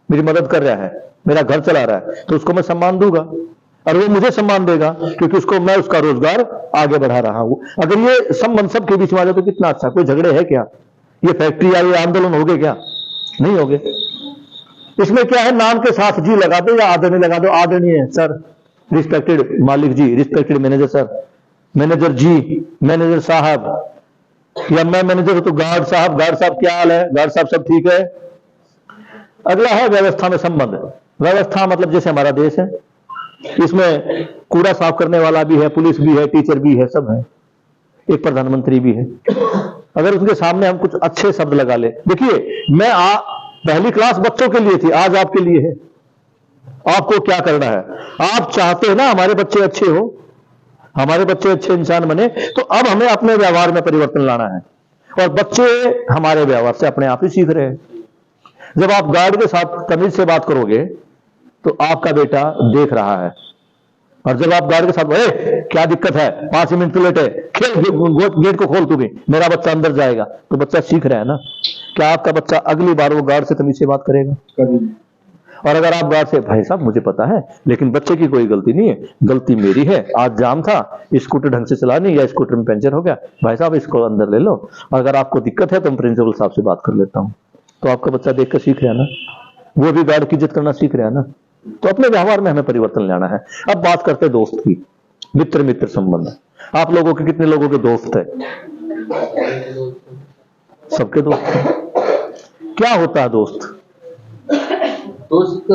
मेरी मदद कर रहा है, मेरा घर चला रहा है, तो उसको मैं सम्मान दूंगा और वो मुझे सम्मान देगा, क्योंकि उसको मैं उसका रोजगार आगे बढ़ा रहा हूं। अगर ये संबंध सबके बीच में आ जाए तो कितना अच्छा। कोई झगड़े है क्या? ये फैक्ट्री या ये आंदोलन हो गए क्या? नहीं हो गए। इसमें क्या है? नाम के साथ जी लगा दो या आदरणीय लगा दो। आदरणीय सर, रिस्पेक्टेड मालिक जी, रिस्पेक्टेड मैनेजर सर, मैनेजर जी, मैनेजर साहब, या मैं मैनेजर हूं तो गार्ड साहब क्या हाल है? गार्ड साहब सब ठीक है? अगला है व्यवस्था में संबंध। व्यवस्था मतलब जैसे हमारा देश है, इसमें कूड़ा साफ करने वाला भी है, पुलिस भी है, टीचर भी है, सब है, एक प्रधानमंत्री भी है। अगर उनके सामने हम कुछ अच्छे शब्द लगा ले, देखिए मैं पहली क्लास बच्चों के लिए थी, आज आपके लिए है। आपको क्या करना है? आप चाहते हैं ना हमारे बच्चे अच्छे हो, हमारे बच्चे अच्छे इंसान बने, तो अब हमें अपने व्यवहार में परिवर्तन लाना है। और बच्चे हमारे व्यवहार से अपने आप ही सीख रहे हैं। जब आप गार्ड के साथ तमीज से बात करोगे तो आपका बेटा देख रहा है, और जब आप गार्ड के साथ क्या दिक्कत है, 5 मिनट तो लेट है, खेल, गेट को खोल, तू भी, मेरा बच्चा अंदर जाएगा, तो बच्चा सीख रहा है ना। क्या आपका बच्चा अगली बार वो गार्ड से तमीज से बात करेगा? कभी। और अगर आप गार्ड से, भाई साहब मुझे पता है लेकिन बच्चे की कोई गलती नहीं है, गलती मेरी है, आज जाम था, स्कूटर ढंग से चला नहीं, या स्कूटर में पंचर हो गया, भाई साहब इसको अंदर ले लो, अगर आपको दिक्कत है तो मैं प्रिंसिपल साहब से बात कर लेता हूं। तो आपका बच्चा देख कर सीख रहा है ना, वो भी गार्ड की इज्जत करना सीख रहा है ना। तो अपने व्यवहार में हमें परिवर्तन लाना है। अब बात करते हैं दोस्त की, मित्र मित्र संबंध। आप लोगों के कितने लोगों के दोस्त है? सबके दोस्त। क्या होता है दोस्त? दोस्त